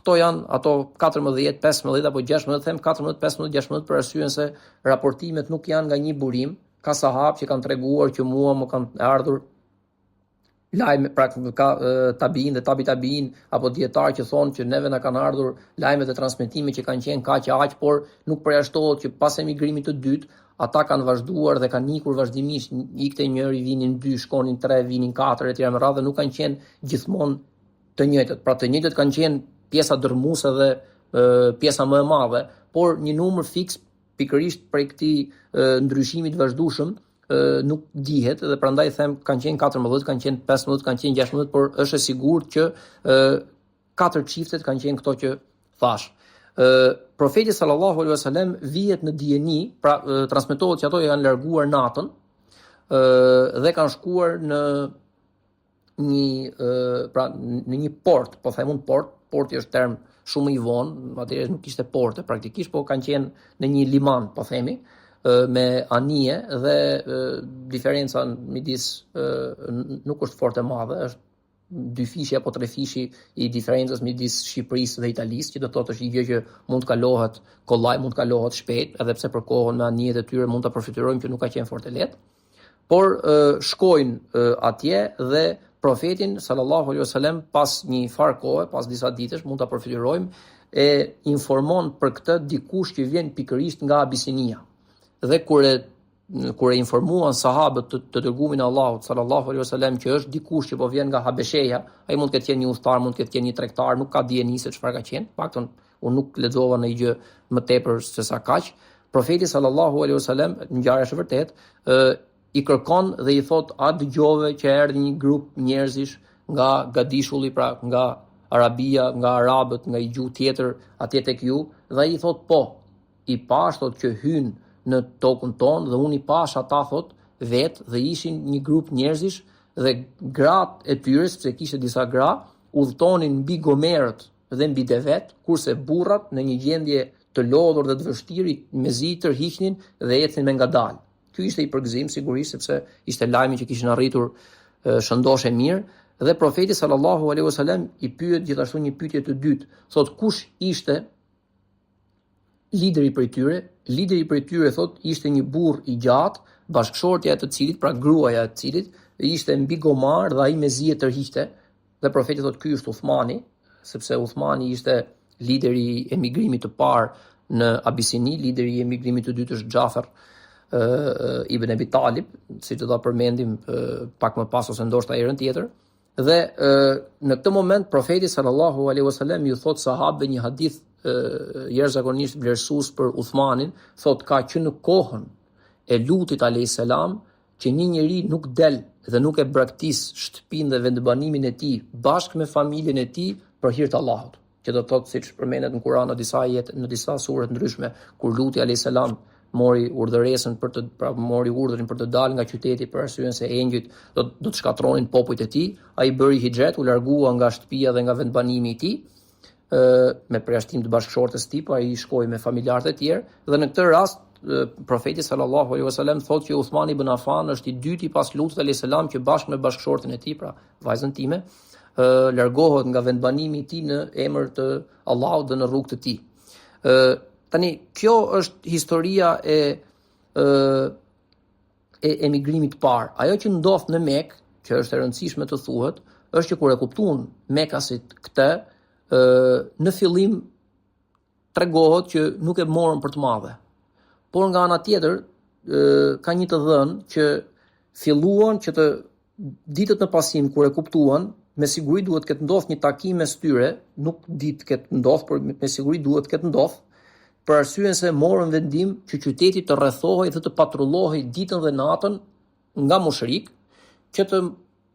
Këto janë ato 14, 15 apo 16, them 14, 15, 16 për arsyeën se raportimet nuk janë nga një burim, ka sahabë që kanë treguar që mua më kanë ardhur lajme, pra ka tabiin dhe tabiin apo dietar që thonë që neve na kanë ardhur lajme dhe transmetime që kanë qenë kaq e aq, por nuk përjashtohet që pas emigrimit të dytë ata kanë vazhduar dhe kanë ikur vazhdimisht, ikte njëri, vinin 2, shkonin 3, vinin 4 etj. Me radhë, nuk kanë qenë gjithmonë të njëjtët. Pra të njëjtët kanë qenë pjesa dërmuese dhe pjesa më e madhe, por një numër fiks pikërisht prej këtij ndryshimi të vazhdueshëm nuk dihet dhe prandaj them kanë qenë 14, kanë qenë 15, kanë qenë 16, por është e sigurt që 4 çiftet kanë qenë këto që thash. Profeti sallallahu alaihi wasallam vihet në dieni, pra transmetohet që ato janë larguar natën dhe kanë shkuar në një port, po them un port, porti është term shumë i vonë, atëherë nuk ishte porte praktikisht, po kanë qenë në një liman, po themi, me anije dhe diferenca midis nuk është fort e madhe, është 2 fishi apo 3 fishi i diferencës midis Shqipërisë dhe Italisë, që do të thotë është një gjë që mund të kalohet kollaj, mund të kalohet shpejt, edhe pse për kohën me anijet e tyre mund ta përfitojmë që nuk ka qenë fort e lehtë. Por shkojnë atje dhe profetin sallallahu alaihi wasallam pas një farë kohe, pas disa ditësh, mund ta përfitojmë, e informon për këtë dikush që vjen pikërisht nga Abisinia. Dhe kur e informuan sahabët të dërgumin e Allahut sallallahu alaihi wasallam që është dikush që po vjen nga Habesheja, ai mund të ketë qenë një udhëtar, mund të ketë qenë një tregtar, nuk ka dieni se çfarë ka qenë. Paktën unë nuk lexova ndonjë gjë më tepër se sa kaq. Profeti sallallahu alaihi wasallam, ngjarja është e vërtetë, i kërkon dhe i thot: "A dëgjove që erdhi një grup njerëzish nga Gadishulli, pra nga Arabia, nga arabët, nga një gjuhë tjetër atje tek ju?" Dhe ai i thot: "Po." I pash thot që hyn në tokën tonë dhe unë i pash ata thot vet dhe ishin një grup njerëzish dhe gratë e tyre, sepse kishte disa gra, udhtonin mbi gomerët dhe mbi devet, kurse burrat në një gjendje të lodhur dhe të vështirë mezi tërhiqnin dhe ecnin me ngadalë. Ky ishte i përgëzim sigurisht sepse ishte lajmi që kishin arritur shëndoshë mirë dhe profeti sallallahu alaihi wasallam i pyet gjithashtu një pyetje të dytë. Thot kush ishte lideri prej tyre? Lideri prej tyre thot ishte një burr i gjatë, bashkëshortja e të cilit, pra gruaja e të cilit, ishte mbi gomar dhe ai mezi e tërhiqte. Dhe profeti thot ky është Uthmani, sepse Uthmani ishte lideri i emigrimit të parë në Abisini, lideri i emigrimit të dytë është Xhafer ibn Abi Talib, si do ta përmendim pak më pas ose ndoshta herën tjetër. Dhe në këtë moment profeti sallallahu alaihi wasallam ju thot sahabëve një hadith jashtëzakonisht vlerësues për Uthmanin, thot ka që në kohën e Lutit alayhis salam që një njeri nuk del dhe nuk e braktis shtëpinë dhe vendbanimin e tij bashkë me familjen e tij për hir të Allahut. Që do të thotë siç përmendet në Kur'an në disa ajete, në disa sure të ndryshme, kur Luti alayhis salam mori urdhëresën mori urdhrin për të dalë nga qyteti për arsyeën se engjëjt do të shkatronin popujt e tij, ai bëri hijret, u largua nga shtëpia dhe nga vendbanimi i tij, me përjashtim të bashkëshortes tij, po ai shkoi me familjarët e tjerë dhe në këtë rast profeti sallallahu alaihi wasallam thotë që Uthman ibn Affan është i dyti pas Lutit alayhis salam që bashkë me bashkëshorten e tij, pra vajzën time, largohet nga vendbanimi i tij në emër të Allahut dhe në rrugt të tij. Tani kjo është historia e emigrimit të parë. Ajo që ndodh në Mekë, që është e rëndësishme të thuhet, është që kur e kuptuan Mekasit këtë, në fillim tregohet që nuk e morën për të madhe. Por nga ana tjetër, ka një të dhënë që filluan që të ditët në pasim kur e kuptuan, me siguri duhet këtë ndodh një takim mes tyre, nuk ditë këtë ndodh, por me siguri duhet këtë ndodh, për arsyeën se morën vendim që qyteti të rrethohej dhe të patrullohej ditën dhe natën nga mushrik, që të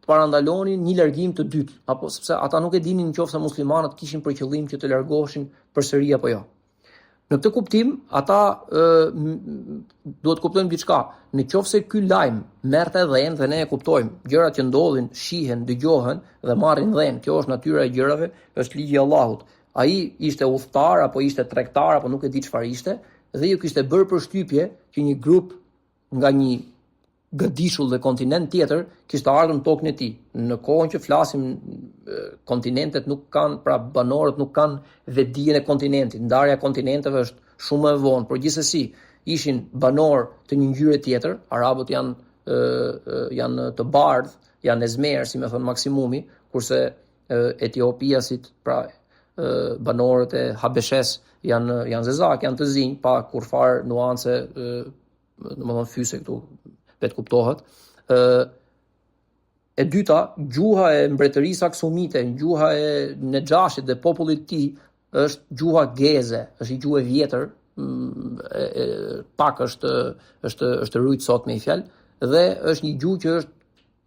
parandalonin një largim të dytë, apo sepse ata nuk e dinin nëse muslimanët kishin për qëllim që të largoheshin përsëri apo jo. Në këtë kuptim, ata duhet kuptojmë diçka. Nëse ky lajm merrte dhënë dhe ne e kuptojmë, gjërat që ndodhin, shihen, dëgjohen dhe marrin dhënë, kjo është natyra e gjërave, është ligji i Allahut. Ai ishte udhëtar apo ishte tregtar apo nuk e di çfarë ishte, dhe ju kishte bërë përshtypje që një grup nga një gëdishull dhe kontinent tjetër kishte ardhur në tokën e tij. Në kohën që flasim, kontinentet nuk kanë, pra banorët nuk kanë vetdijen e kontinentit. Ndarja e kontinenteve është shumë e vonë, por gjithsesi ishin banor të një ngjyre tjetër. Arabët janë të bardhë, janë ezmer, si më thon maksimumi, kurse etiopiasit, pra banorët e Habeshes janë zezak, janë të zinj, pa kurfar nuance, domethënë fyse këtu vetë kuptohet. E dyta, gjuha e mbretërisë aksumite, gjuha e Nexhashit dhe popullit të tij është gjuha geze, është një gjuhë e vjetër, pak është rujt sot me i fjalë, dhe është një gjuhë që është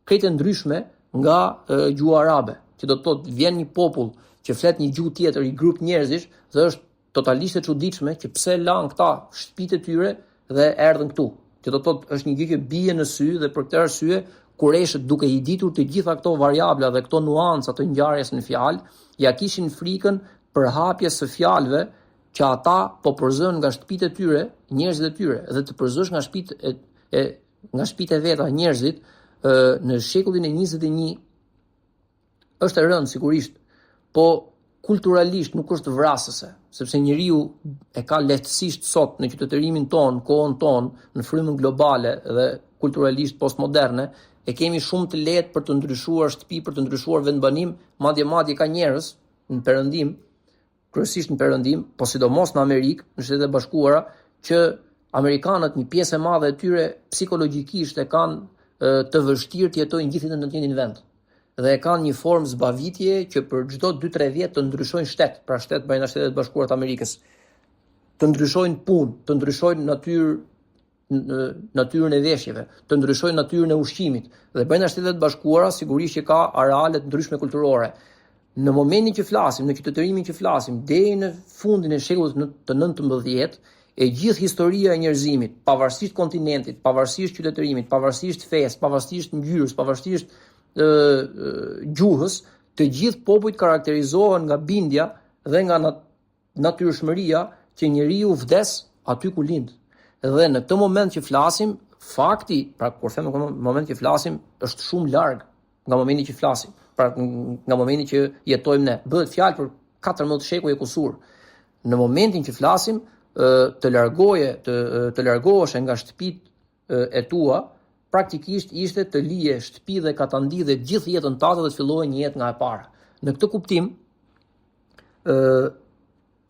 krejtë ndryshme nga gjuha arabe, që do të thotë vjen një popull që flet një gjuhë tjetër, i grup njerëzish, dhe është totalisht e çuditshme që pse lan këta shtëpitë e tyre dhe erdhën këtu. Që do të thotë është një gjë që bie në sy, dhe për këtë arsye Kureshët, duke i ditur të gjitha këto variabla dhe këto nuanca të ngjarjes në fjalë, ja kishin frikën për hapjes së fjalëve që ata po përzën nga shtëpitë e tyre, njerëzit e tyre, dhe të përzësh nga shtëpitë e veta njerëzit në shekullin e 21 është e rëndë sigurisht, po kulturalisht nuk është vrasëse, sepse njeriu e ka lehtësisht sot në qytetërimin ton, kohën ton, në frymën globale dhe kulturalisht postmoderne, e kemi shumë të lehtë për të ndryshuar shtëpi, për të ndryshuar vendbanim, madje ka njerëz në Perëndim, kryesisht në Perëndim, po sidomos në Amerikë, në Shtetet e Bashkuara, që amerikanët një pjesë e madhe e tyre psikologjikisht e kanë të vështirë të jetojnë gjithë në të njëjtin vend. Dhe e kanë një formë zbavitje që për çdo 2-3 vjet të ndryshojnë shtet, pra shtet brenda Shtetet e Bashkuara të Amerikës, të ndryshojnë punë, të ndryshojnë natyrën e veshjeve, të ndryshojnë natyrën e ushqimit, dhe brenda Shtetet e Bashkuara sigurisht që ka areale të ndryshme kulturore. Në momentin që flasim, në qytetërimin që flasim, deri në fundin e shekullit të 19, e gjithë historia e njerëzimit, pavarësisht kontinentit, pavarësisht qytetërimit, pavarësisht fesë, pavarësisht ngjyrës, pavarësisht gjuhës, të gjithë popujt karakterizohen nga bindja dhe nga natyrshmëria që njeriu vdes aty ku lind. Dhe në këtë moment që flasim, fakti, pra kur them në moment që flasim, është shumë larg nga momenti që flasim, pra nga momenti që jetojmë ne. Bëhet fjalë për 14 shekuj e kusur. Në momentin që flasim, të largohesh nga shtëpitë e tua, praktikisht ishte të lije shtëpi dhe katandi dhe gjithë jetën tënde dhe të filloje një jetë nga e para. Në këtë kuptim,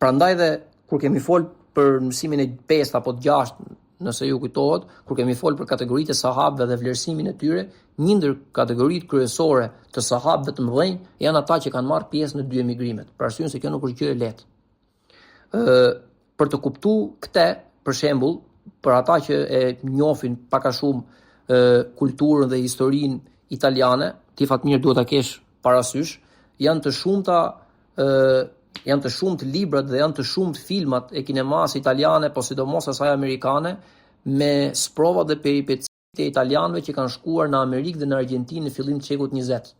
prandaj dhe kur kemi fol për mësimin e 5 apo 6, nëse ju kujtohet, kur kemi fol për kategoritë e sahabëve dhe vlerësimin e tyre, një ndër kategoritë kryesore të sahabëve të mëdhenj janë ata që kanë marrë pjesë në 2 emigrimet, për arsyeën se kjo nuk është gjë e lehtë. Për të kuptuar këtë, për shembull, për ata që e njohin pak a shumë kulturën dhe historinë italiane, ti fatmirë duhet ta kesh parasysh, janë të shumt librat dhe janë të shumt filmat e kinemas italiane, po sidomos asaj amerikane, me sprova dhe peripecitë e italianëve që kanë shkuar në Amerikë dhe në Argjentinë në fillim të shekullit 20.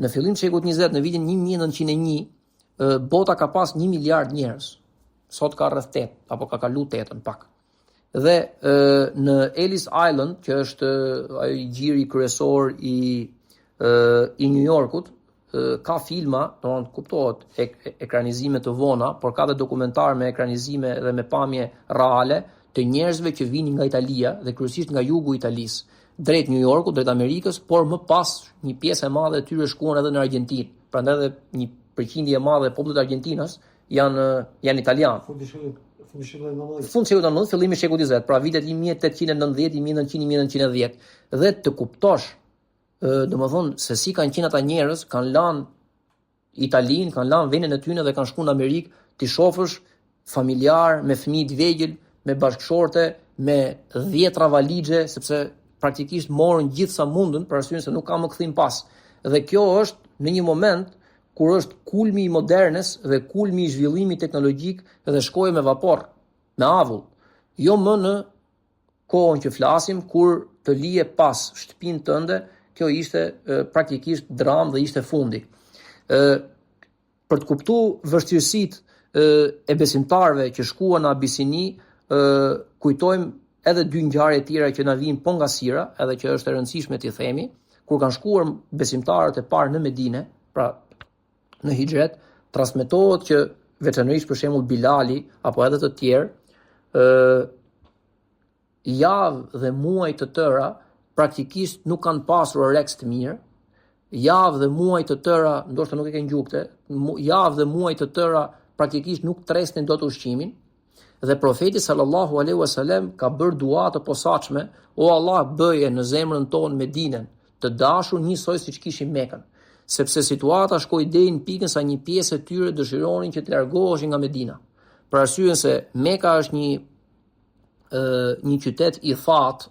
Në fillim të shekullit 20, në vitin 1901, bota ka pas 1 miliard njerëz. Sot ka rreth 8, apo ka kalu 8-ën pak. Dhe në Ellis Island, që është ai gjiri kryesor i New Yorkut, ka filma, domethënë kuptohet, ekranizime të vona, por ka dhe dokumentar me ekranizime dhe me pamje reale të njerëzve që vinin nga Italia dhe kryesisht nga jugu i Italisë, drejt New Yorkut, drejt Amerikës, por më pas një pjesë e madhe e tyre shkuan edhe në Argjentinë. Prandaj edhe një përqindje e madhe e popullit të Argjentinës janë italianë. Fund shekullit 19, fillimi i shekullit 20, pra vitet 1890, 1900-1910. Dhe të kuptosh, domethënë se si kanë qenë ata njerëz, kanë lanë Italinë, kanë lanë vendin e tyre dhe kanë shkuar në Amerikë, ti shohësh familjar me fëmijë të vegjël, me bashkëshorte, me 10 valizhe, sepse praktikisht morën gjithë sa mundën për arsye se nuk ka më kthim pas. Dhe kjo është në një moment kur është kulmi i modernes dhe kulmi i zhvillimit teknologjik dhe shkojë me vapor, me avull. Jo më në kohën që flasim, kur të lije pas shtëpinë tënde, kjo ishte praktikisht dramë dhe ishte fundi. Për të kuptuar vështirësitë e besimtarëve që shkuan në Abisini, kujtojmë edhe 2 ngjarje tjera që na vijnë po nga sira, edhe që është e rëndësishme t'i themi, kur kanë shkuar besimtarët e parë në Medinë, pra në Hijret, transmetohet që veçanërisht për shembull Bilali apo edhe të tjerë javë dhe muaj të tëra praktikisht nuk kanë pasur oreks të mirë, javë dhe muaj të tëra, ndoshta nuk e kanë gjukte, javë dhe muaj të tëra praktikisht nuk tresnin dot ushqimin, dhe profeti sallallahu alaihi wasallam ka bërë dua të posaçme, o Allah, bëje në zemrën tonë Medinën të dashur njësoj siç kishim Mekën, sepse situata shkoi deri në pikën sa një pjesë e tyre dëshironin që të largoheshin nga Medina. Për arsyeën se Meka është një qytet i thatë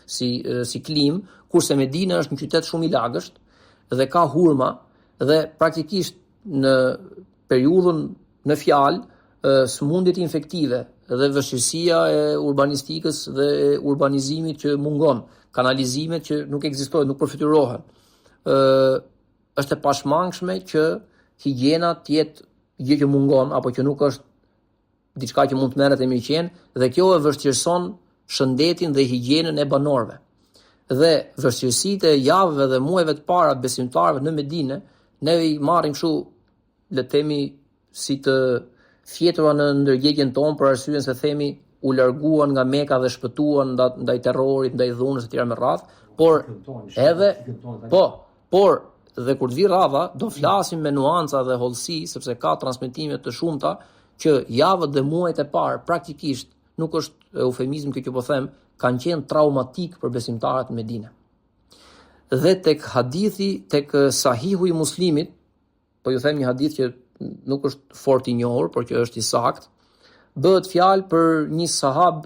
si klim, kurse Medina është një qytet shumë i lagësht dhe ka hurma dhe praktikisht në periudhën në fjalë smundjet infektive dhe vështirësia e urbanistikës dhe urbanizimit që mungon, kanalizimet që nuk ekzistojnë, nuk përfiturohen. Është e pashmangshme që higjiena të jetë gjë që mungon apo që nuk është diçka që mund të merret e mirëqen, dhe kjo e vështirëson shëndetin dhe higjienën e banorëve. Dhe vështirësitë e javëve dhe muajve të para të besimtarëve në Medinë, ne i marrim kështu, le të themi, si të fjetura në ndërgjegjen tonë, për arsyeën se themi u larguan nga Meka dhe shpëtuan ndaj terrorit, ndaj dhunës etj. Me radhë, por dhe kur të vi radha, do flasim me nuanca dhe hollësi, sepse ka transmetime të shumta që javët dhe muajt e parë praktikisht, nuk është eufemizëm kjo që po them, kanë qenë traumatik për besimtarët në Medinë. Dhe tek hadithi, tek Sahihu i Muslimit, po ju them një hadith që nuk është fort i njohur, por që është i saktë, bëhet fjalë për një sahab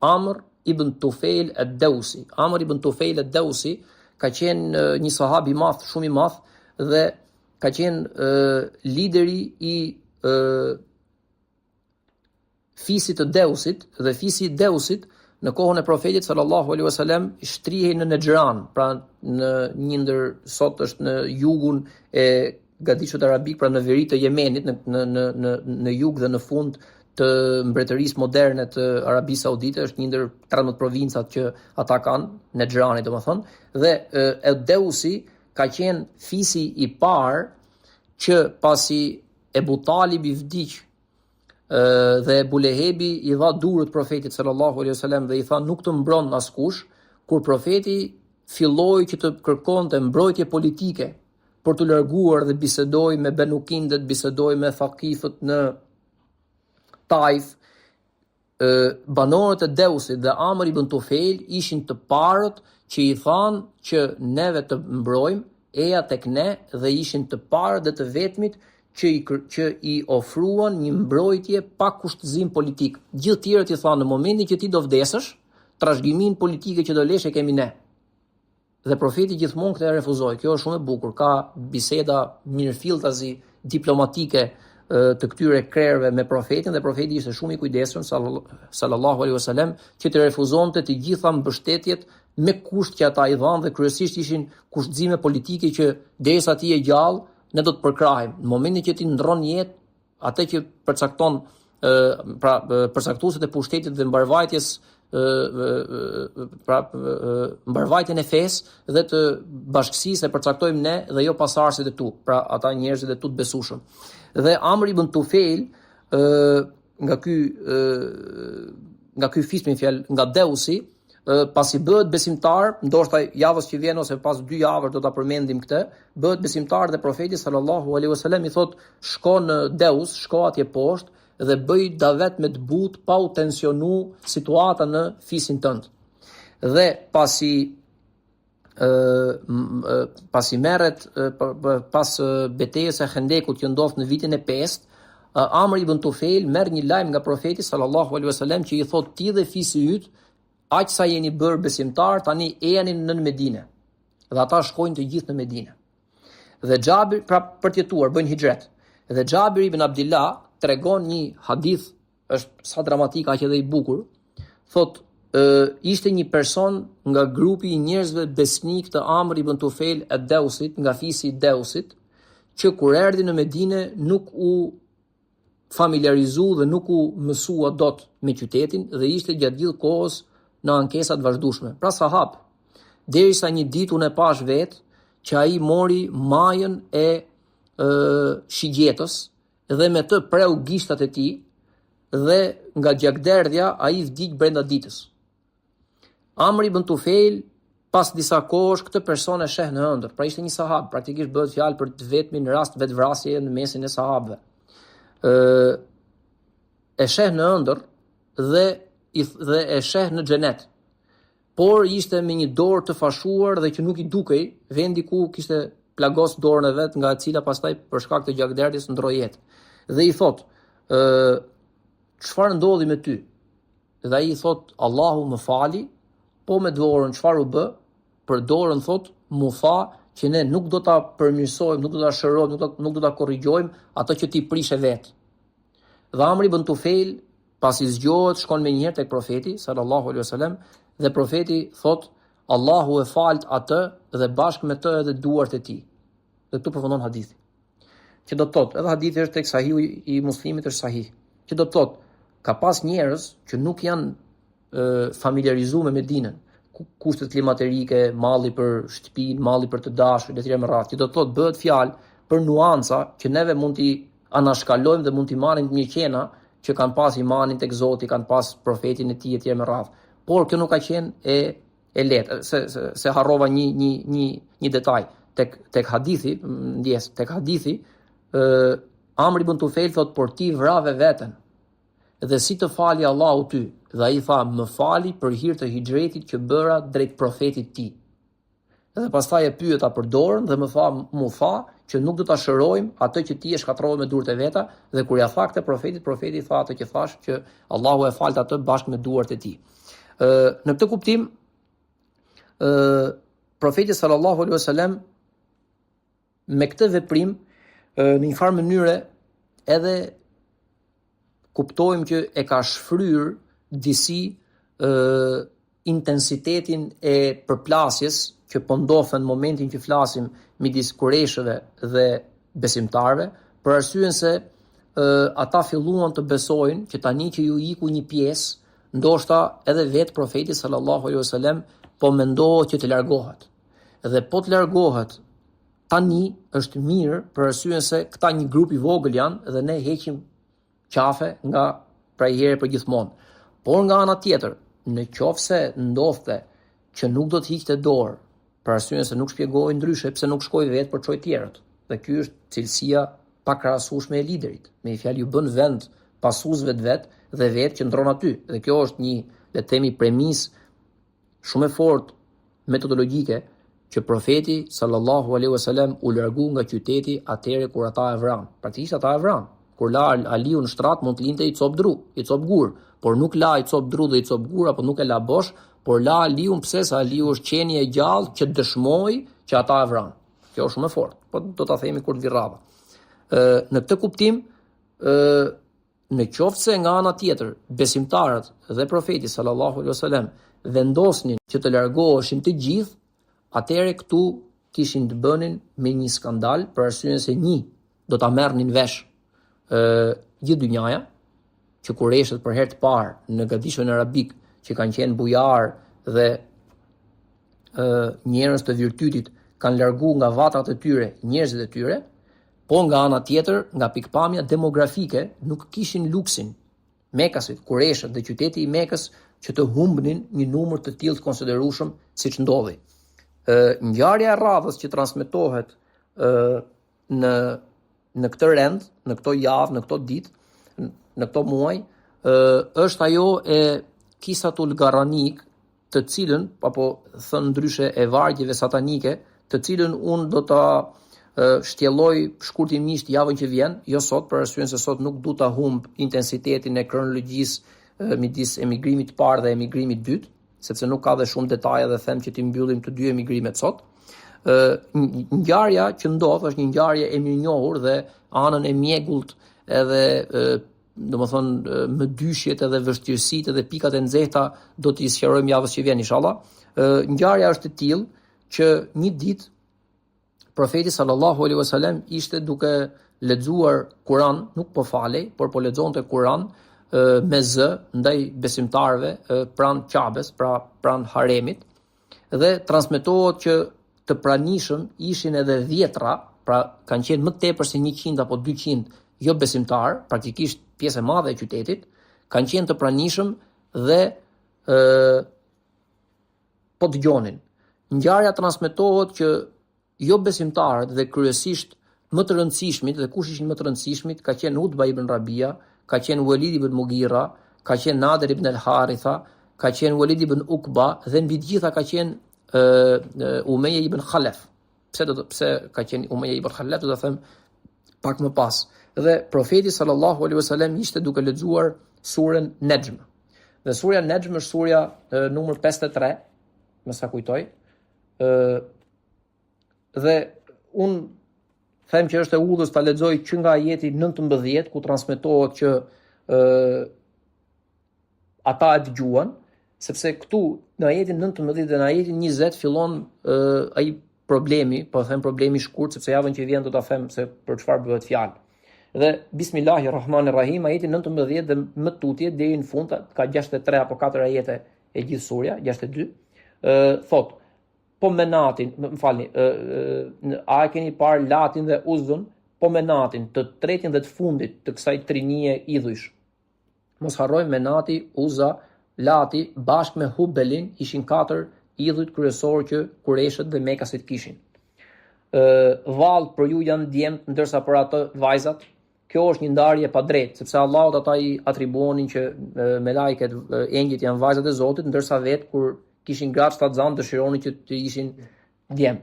Amr ibn Tufail ad-Dawsi. Amr ibn Tufail ad-Dawsi ka qenë një sahab i madh, shumë i madh, dhe ka qenë lideri i fisit të Deusit, dhe fisi i Deusit në kohën e profetit sallallahu alaihi wasallam shtrihej në Nejran, pra në një ndër sot është në jugun e Gadishut Arabik, pra në veri të Jemenit, në jug dhe në fund të mbretërisë moderne të Arabisë Saudite, është një ndër 13 provincat që ata kanë, Nejrani domethënë, dhe Deusi ka qenë fisi i parë që pasi Ebu Talib i vdiq dhe Ebu Lehebi i dha durët profetit sallallahu alaihi wasallam dhe i tha nuk të mbron askush, kur profeti filloi që të kërkonte mbrojtje politike për të larguar dhe bisedoi me Benukindet, bisedoi me Thaqifët në Taif, banorët e Deusit dhe Amr ibn Tufail ishin të parët që i thanë që neve të mbrojmë, eja tek ne, dhe ishin të parët dhe të vetmit që i ofruan një mbrojtje pa kushtëzim politik. Gjithë tjerët i thanë në momentin që ti do vdesësh, trashëgiminë politike që do lesh e kemi ne. Dhe profeti gjithmonë këtë e refuzoi. Kjo është shumë e bukur. Ka biseda mirëfilltazi diplomatike të këtyre krerëve me profetin, dhe profeti ishte shumë i kujdesshëm sallallahu alaihi wasallam që të refuzonte të gjitha mbështetjet me kusht që ata i dhanë, dhe kryesisht ishin kushtëzime politike që derisa ti je gjallë ne do të përkrahim. Në momentin që ti ndron jetë, atë që përcakton përcaktuesit e pushtetit dhe mbarvajtjes mbarvajtjen e fesë dhe të bashkësisë e përcaktojmë ne dhe jo pasardhësit e tu, pra ata njerëzit e tu të besueshëm. Dhe Amr ibn Tufail nga ky fismi fjalë nga Deusi, pasi bëhet besimtar, ndoshta javës që vjen ose pas 2 javësh do ta përmendim këtë, bëhet besimtar dhe profeti sallallahu alaihi wasallam i thot shko në Deus, shko atje poshtë dhe bëj davet me të butë pa u tensionu situata në fisin tënd. Dhe pasi merret pas betejës së Khendekut që ndodh në vitin e 5, Amr ibn Tufail merr një lajm nga profeti sallallahu alaihi wasallam që i thot ti dhe fisi yt, aq sa jeni bërë besimtar, tani ejani në Medinë. Dhe ata shkojnë të gjithë në Medinë. Dhe Xhabir, pra për të jetuar, bëjnë hijret. Dhe Xhabir ibn Abdullah tregon një hadith, është sa dramatik aq edhe i bukur. Thot ishte një person nga grupi i njerëzve besnik të Amr ibn Tufail ad-Deusit, nga fisi i Deusit, që kur erdhi në Medinë nuk u familiarizu dhe nuk u mësua dot me qytetin dhe ishte gjatë gjithë kohës në ankesa të vazhdueshme. Pra sahab, derisa një ditë unë e pash vetë që ai mori majën e shigjetës dhe me të preu gishtat e tij dhe nga gjakderdhja ai vdiq brenda ditës. Amr ibn Tufail pas disa kohësh këtë person e sheh në ëndër, pra ishte një sahab, praktikisht bëhet fjalë për të vetmin rast vetvrasje në mesin e sahabëve. E sheh në ëndër dhe e sheh në xhenet. Por ishte me një dorë të fashuar dhe që nuk i dukej, vendi ku kishte plagos dorën e vet, nga e cila pastaj për shkak të gjakderdhjes ndroi jetë. Dhe i thot, çfarë ndodhi me ty? Dhe ai i thot, Allahu më fali, po me dorën çfarë u bë? Për dorën thot, mu tha që ne nuk do ta përmirësojmë, nuk do ta shërojmë, nuk do ta korrigjojmë ato që ti prishe vet. Dhe Amr ibn Tufail pasi zgjohet, shkon me njëherë tek profeti sallallahu alaihi wasallam dhe profeti thot, Allahu e falt atë dhe bashkë me të edhe duart e tij. Dhe këtu përfundon hadithi. Që do të thotë, edhe hadithi është tek Sahihu i Muslimit është sahih. Që do të thotë, ka pas njerëz që nuk janë familiarizuar me Medinën, kushtet klimaterike, malli për shtëpinë, malli për të dashur, etj me radhë. Që do të thotë bëhet fjalë për nuanca që neve mund t'i anashkalojmë dhe mund t'i marrim mirëqena që kanë pas imanin tek Zoti, kanë pas profetin e tij etj me radhë. Por kjo nuk ka qenë e lehtë, se harrova një detaj tek hadithi, tek hadithi, Amr ibn Tufail thot, por ti vrave veten. Dhe si të fali Allahu ty? Dhe ai tha, më fali për hir të hijretit që bëra drejt profetit ti. Dhe pastaj e pyeta për dorën dhe mu tha që nuk do ta shërojmë atë që ti e shkatrove me durët e veta, dhe kur ja tha këtë profeti tha atë që thash, që Allahu e falt atë bashkë me duart e tij. Në këtë kuptim, profeti sallallahu alaihi wasallam me këtë veprim në një farë mënyre edhe kuptojmë që e ka shfryrë disi intensitetin e përplasjes që po ndodhen në momentin që flasim midis kureshëve dhe besimtarve, për arsyen se ata filluan të besojnë që tani që ju iku një pjesë, ndoshta edhe vetë profeti sallallahu alaihi wasallam po mendohet që të largohet. Dhe po të largohet tani është mirë për arsyen se këta një grup i vogël janë dhe ne heqim qafe nga pra i herë për gjithmonë. Por nga ana tjetër, në qofse ndodhte që nuk do të hiqte dorë, për arsyen se nuk shpjegoi ndryshe pse nuk shkoi vetë për çoj tjerët. Dhe ky është cilësia pa krahasueshme e liderit. Me një fjalë ju bën vend pasuesve të vet dhe vetë që ndron aty. Dhe kjo është një, le të themi, premis shumë e fortë metodologjike që profeti sallallahu alaihi wasallam u largu nga qyteti atëherë kur ata e vran. Praktikisht ata e vran. Kur la Aliu në shtrat mund të linte i cop dru, i cop gur, por nuk la i cop dru dhe i cop gur, apo nuk e la bosh, por la Aliun pse sa Aliu është qenie e gjallë që dëshmoi që ata e vranë. Kjo është shumë e fortë, po do ta themi kur të vi rradha. Në këtë kuptim, në qoftë se nga ana tjetër besimtarët dhe profeti sallallahu alaihi wasallam vendosnin që të largoheshin të gjithë, atëherë këtu kishin të bënin me një skandal për arsyeën se do ta merrnin vesh gjithë dynjaja, që Kureshët për herë të parë në gadishën arabik që kanë qenë bujar dhe njerëz të virtytit kanë larguar nga vatrat e tyre njerëzit e tyre, po nga ana tjetër, nga pikpamja demografike, nuk kishin luksin Mekasit, Kureshët dhe qyteti i Mekës që të humbnin një numër të tillë të konsiderueshëm siç ndodhi. Ngjarja e radhës që transmetohet në këtë rend, në këto javë, në këto ditë, në këto muaj, është ajo e Kisatul Garanik, të cilën, apo thënë ndryshe e vargjeve satanike, të cilën unë do ta shtjelloj shkurtimisht javën që vjen, jo sot, për arsyeën se sot nuk du ta humb intensitetin e kronologjisë midis emigrimit të parë dhe emigrimit të dytë, sepse nuk ka dhe shumë detaje dhe them që ti mbyllim të dy emigrimet sot. Ngjarja që ndodh është një ngjarje e mirënjohur dhe anën e mjegullt edhe domethënë më dyshjet edhe vështirësitë edhe pikat e nxehta do t'i sqarojmë javës që vjen inshallah. Ngjarja është e tillë që një ditë profeti sallallahu alaihi wasallam ishte duke lexuar Kur'an, nuk po falej, por po lexonte Kur'an me zë ndaj besimtarëve pranë Qabes, pra pranë haremit, dhe transmetohet që të pranishëm ishin edhe 10, pra kanë qenë më tepër se 100 apo 200 jo besimtar, praktikisht pjesë e madhe e qytetit, kanë qenë të pranishëm dhe po dëgjonin. Ngjarja transmetohet që jo besimtarët dhe kryesisht më të rëndësishmit, dhe kush ishin më të rëndësishmit, ka qenë Utba ibn Rabia, ka qenë Walid ibn Mughira, ka qenë Nader ibn al-Haritha, ka qenë Walid ibn Uqba dhe mbi të gjitha ka qenë Umayya ibn Khalaf. Pse ka qenë Umayya ibn Khalaf, do ta them pak më pas. Dhe profeti sallallahu alaihi wasallam ishte duke lexuar surën Najm. Dhe surja Najm është surja numër 53, me sa kujtoj. Dhe unë them që është e udhës ta lexoj që nga ajeti 19 ku transmetohet që ata e dëgjuan, sepse këtu në ajetin 19 dhe në ajetin 20 fillon ai problemi, po them problemi shkurt sepse javën që vjen do ta them se për çfarë bëhet fjalë. Dhe Bismillahirrahmanirrahim, ajeti 19 dhe më tutje deri në fund, ka 63 apo 4 ajete e gjithë surja, 62, thotë po menatin, më falni, a keni parë Latin dhe Uzun, po menatin, të tretin dhe të fundit të kësaj trinie idhujsh. Mos harrojmë Menati, Uza, Lati, bashkë me Hubelin, ishin 4 idhujt kryesor që Kureshët dhe Mekasit kishin. Vallë për ju janë djemt, ndërsa për atë vajzat. Kjo është një ndarje pa drejtë, sepse Allahut ata i atribuonin që melajket, engjëjt janë vajzat e Zotit, ndërsa vetë kur kishin gratë shtatzanë dëshironin që të ishin djem.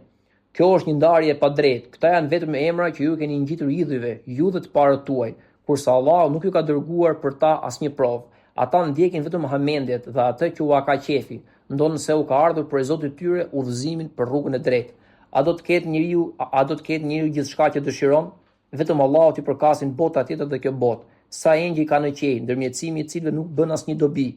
Kjo është një ndarje pa drejtë. Këta janë vetëm emra që ju keni ngjitur idhujve, ju dhe të parët tuaj, kurse Allahu nuk ju ka dërguar për ta asnjë provë. Ata ndjekin vetëm hamendjet dhe atë që u ka qefi, ndonë se u ka ardhur për Zotit tyre udhëzimin për rrugën e drejtë. A do të ketë njeriu gjithçka që dëshiron? Vetëm Allahu t'i përkasin bota tjetër dhe kjo botë. Sa engjëj ka në qej, ndërmjetësimi i cilëve nuk bën asnjë dobi.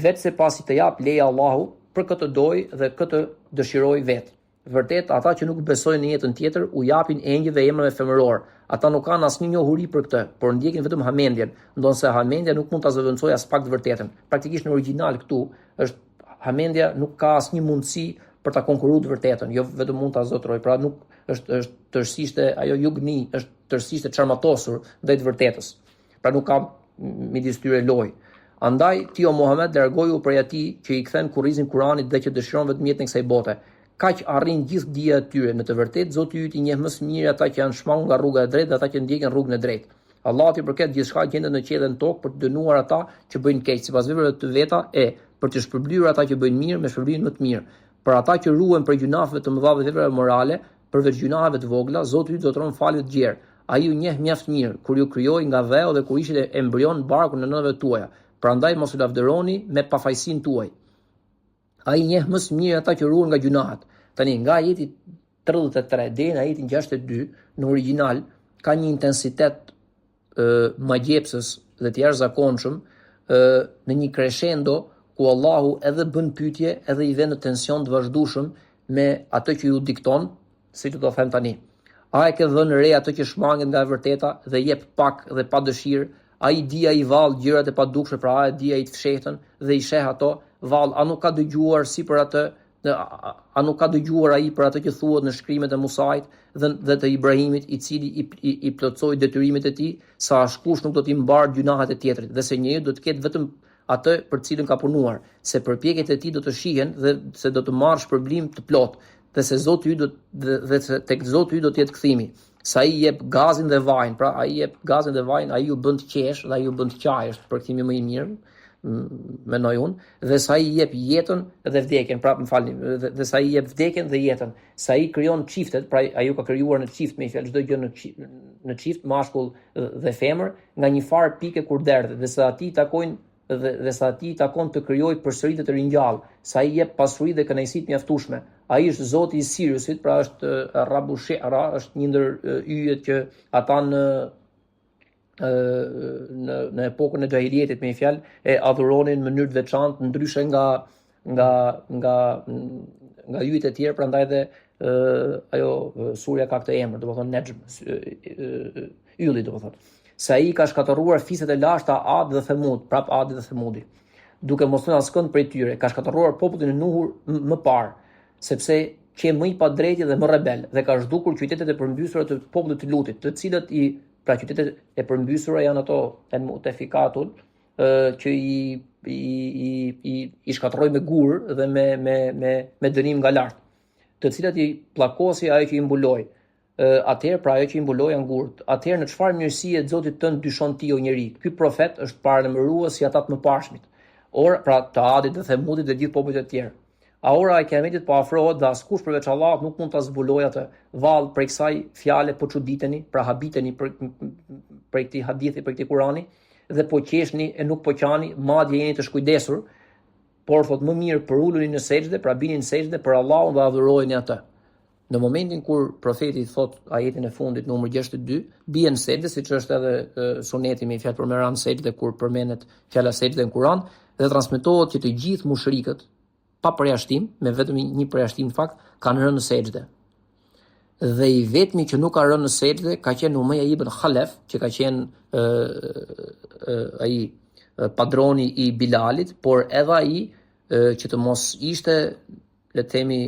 Vetë se pasi të jap leja Allahu, për këtë doj dhe këtë dëshiroj vetë. Vërtet, ata që nuk besojnë në jetën tjetër, u japin engjëve emrave femëror. Ata nuk kanë asnjë njohuri për këtë, por ndjekin vetëm hamendjen, ndonse hamendja nuk mund ta zëvendësojë as pak të vërtetën. Praktikisht në origjinal këtu është hamendja nuk ka asnjë mundësi për ta konkuruar të vërtetën, jo vetëm mund ta zotroj, pra nuk është tërësisht ajo jugni, është tërësisht e çarmatosur ndaj të vërtetës. Pra nuk ka midis tyre lojë. Andaj ti o Muhammed largoju prej atij që i kthen kurrizin Kuranit dhe që dëshiron vetëm jetën e kësaj bote. Kaq arrin gjithë dia e tyre. Në të vërtetë Zoti yt i njeh më së miri ata që janë shmangur nga rruga e drejtë dhe ata që ndjekin rrugën e drejtë. Allahu i përket gjithçka gjendet në qiell dhe në tokë për të dënuar ata që bëjnë keq sipas veprave të veta për të shpërblyer ata që bëjnë mirë me shpërblimin më të mirë. Për ata që ruhen për gjunafeve të mëdha dhe veprave morale, përveç gjunafeve të vogla, Zoti yt zotëron falje të gjerë. ai ju njeh mjaft mirë kur ju krijoi nga dheu dhe kur ishit embrion barku në nënave tuaja. Prandaj mos u lavdëroni me pafajsinë tuaj. Ai njeh më së miri ata që ruhen nga gjunahet. Tani nga ajeti 33 deri në ajetin 62 në origjinal ka një intensitet magjepsës dhe të jashtëzakonshëm në një crescendo ku Allahu edhe bën pyetje edhe i vën në tension të vazhdueshëm me atë që ju dikton, si që do them tani. A e ke dhënë re atë që shmanget nga e vërteta dhe jep pak dhe pa dëshirë, a i dia i vallë gjërat e padukshme, pra a e dia i të fshehtën dhe i sheh ato, vallë, a nuk ka dëgjuar si për atë, a nuk ka dëgjuar ai për atë që thuhet në shkrimet e Musait dhe të Ibrahimit, i cili i plotsoi detyrimet e tij, sa askush nuk do t'i mbar gjunahet e tjetrit, dhe se njeriu do të ketë vetëm atë për cilën ka punuar, se përpjekjet e tij do të shihen dhe se do të marrë shpërblim të plot, dhe se Zoti yt dhe se tek Zoti yt do të jetë kthimi. Sa i jep gazin dhe vajin, pra ai jep gazin dhe vajin, ai ju bën të qesh dhe ai ju bën të qaj, është përkthimi më i mirë, mendoj unë, dhe sa i jep jetën dhe vdekjen, pra më falni, dhe sa i jep vdekjen dhe jetën, sa i krijon çiftet, pra ai ju ka krijuar në çift, me fjalë çdo gjë në çift, mashkull dhe femër, nga një farë pike kur derdhet, dhe sa atij takojnë dhe sa atij takon të krijojë përsëri të ringjall, sa i jep pasuri dhe kënaqësi të mjaftueshme. Ai është Zoti i Siriusit, pra është Rabbu Shi'ra, është një ndër yjet që ata në epokën e xahilietit, me fjalë, e adhuronin në mënyrë të veçantë, ndryshe nga yjet e tjerë, prandaj dhe ajo surja ka këtë emër, domethënë Nejm, ylli domethënë. Se ai ka shkatërruar fiset e lashta Ad dhe Themud, prap Adi dhe Themudi, duke mos thënë askënd prej tyre, ka shkatërruar popullin e Nuhur më parë, sepse që më i padrejti dhe më rebel, dhe ka zhdukur qytetet e përmbysura të popullit të Lutit, të cilët pra qytetet e përmbysura janë ato Mutefikatun, që i shkatërroi me gur dhe me dënim nga lart, të cilat i pllakosi ajo që i mbuloi. Atëherë pra ajo që i mbuloi janë gurt. Atëherë në çfarë mirësie Zotit tënd dyshon ti o njeri? Ky profet është paralajmërues si ata të mëparshmit. Ora pra të Adit dhe Themudit dhe gjithë popujt e tjerë. A ora e Kiametit po afrohet dhe askush përveç Allahut nuk mund ta zbulojë atë. Vallë prej kësaj fjale po çuditeni, pra habiteni për këtij hadithi, për këtij Kurani, dhe po qeshni e nuk po qani, madje jeni të shkujdesur, por thot më mirë për uluni në sejdë, pra bini në sejdë për Allahun dhe adhurojeni atë. Në momentin kur profeti thot ajetin e fundit numër 62, bien sejdë, siç është edhe suneti me fjalë për me ran sejdë kur përmendet fjala sejdë në Kur'an, dhe transmetohet që të gjithë mushrikët pa përjashtim, me vetëm një përjashtim në fakt, kanë rënë në sejdë. Dhe i vetmi që nuk ka rënë në sejdë ka qenë Umayya ibn Khalaf, që ka qenë ai padroni i Bilalit, por edhe ai që të mos ishte, le të themi,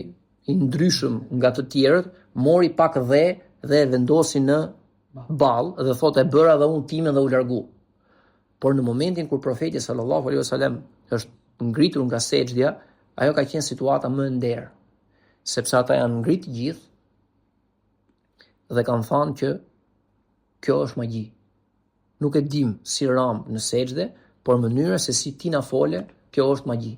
i ndryshëm nga të tjerët, mori pak dhe vendosi në ballë dhe thotë e bëra dhe unë timen dhe u largu. Por në momentin kur profeti sallallahu alaihi wasallam është ngritur nga sejdja, ajo ka qenë situata më e nder, sepse ata janë ngrit gjithë dhe kanë thënë që kjo është magji. Nuk e dim si ram në sejdë, por mënyra se si ti na fole, kjo është magji.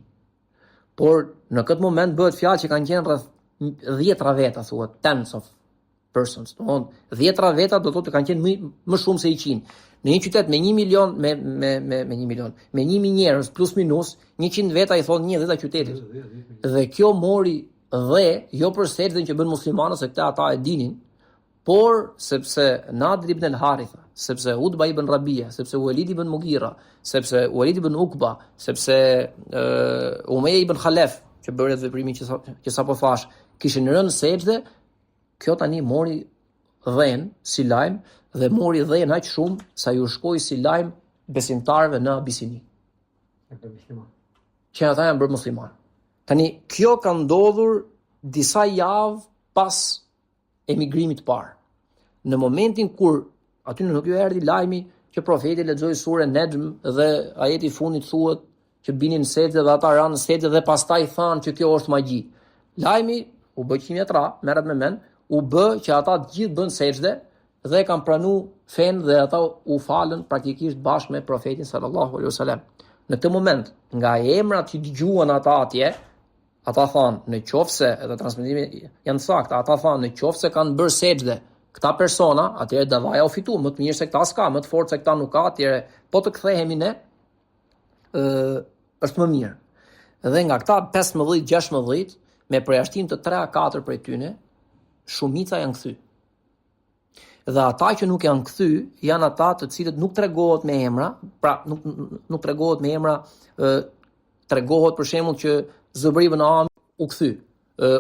Por në këtë moment bëhet fjalë që kanë qenë rreth 10 veta, thuhet, tens of persons. 10 veta do thotë kanë qenë më shumë se 100. Në një qytet me 1 milion, me 1.000 njerëz plus minus, 100 veta i thonë 1/10 qytetit. Dhe kjo mori dhe jo për sejdën që bën muslimanët, se këta ata e dinin, por sepse Nadir ibn al-Haritha, sepse Utba ibn Rabia, sepse Walid ibn Mughira, sepse Walid ibn Uqba, sepse Umayya ibn Khalaf, që bëret veprimin që sapo thash, kishin rënë sejdë, kjo tani mori dhen si lajm dhe mori dhen aq shumë sa ju shkoi si lajm besimtarëve në Abisini. Që ata janë bërë musliman. Tani kjo ka ndodhur disa javë pas emigrimit të parë. Në momentin kur aty nuk ju erdhi lajmi që profeti lexoi surën Nejm dhe ajeti i fundit thuhet që binin në sejdë dhe ata ranë në sejdë dhe pastaj thanë që kjo është magji. Lajmi u bë qimjetra, merret me mend, u bë që ata të gjithë bën sejdë dhe kanë pranuar fen dhe ata u falën praktikisht bashkë me profetin sallallahu alaihi wasallam. Në këtë moment, nga emrat që dëgjuan ata atje, ata thanë në qofse, edhe transmetimi janë saktë, ata thanë në qofse kanë bërë sejdë këta persona, atëherë davaja u fitu, më të mirë se këta s'ka, më të fortë se këta nuk ka, atëherë po të kthehemi ne, është më mirë. Dhe nga këta 15-16, me përjashtim të 3-4 prej tyne, shumica janë kthy. Dhe ata që nuk janë kthy, janë ata të cilët nuk tregohet me emra, pra nuk tregohet me emra, tregohet për shembull që Zubri ibn Amir u kthy,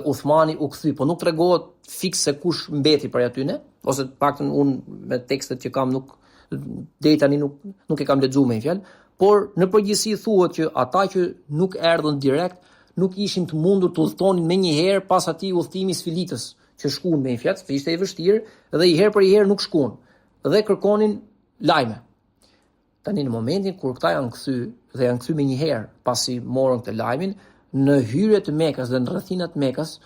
Uthmani u kthy, po nuk tregohet fikse kush mbeti prej atyne, ose të paktën unë me tekstet që kam deri tani nuk e kam lexuar me fjalë, por në përgjithësi thuhet që ata që nuk erdhën direkt nuk ishin të mundur të udhtonin me një herë pas atij udhtimi sfilitës që shkuan me fjalë, se ishte e vështirë dhe i herë për i herë nuk shkuan dhe kërkonin lajme. Tani në momentin kur këta janë kthy dhe janë kthy me një herë pasi morën këtë lajmin, në hyrjet të Mekës dhe në rrethinat të Mekës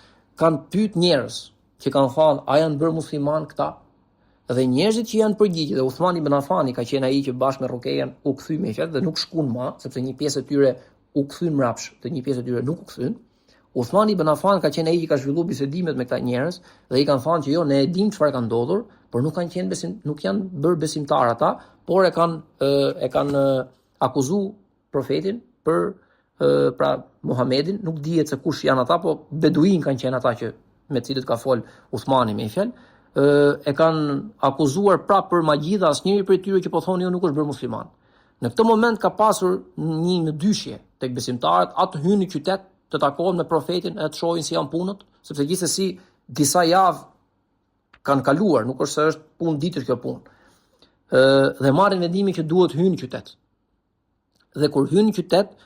kanë pyet njerëz që kanë thënë a janë bërë musliman këta? Dhe njerëzit që janë përgjigjë, dhe Uthman ibn Affani ka qenë ai që bashkë me Rukejen u kthy me fjalë dhe nuk shkuan më, sepse një pjesë e tyre u kthyn mrapsh, dhe një pjesë e tyre nuk u kthyn. Uthman ibn Affan ka qenë ai që ka zhvilluar bisedimet me këta njerëz dhe i kanë thënë që jo, ne e dim çfarë ka ndodhur, por nuk janë bërë besimtar ata, por e kanë akuzuar profetin për pra Muhamedit, nuk dihet se kush janë ata, po beduin kanë qenë ata që me cilët ka fol Uthmani me fjalë, e kanë akuzuar prapë për magji dhe asnjëri prej tyre që po thonë jo nuk është bërë musliman. Në këtë moment ka pasur një ndryshje tek besimtarët, atë hynë në qytet të takohen me profetin e të shohin si janë punët, sepse gjithsesi disa javë kanë kaluar, nuk është se është punë ditësh kjo punë. Dhe marrin vendimin që duhet hynë në qytet. Dhe kur hynë në qytet,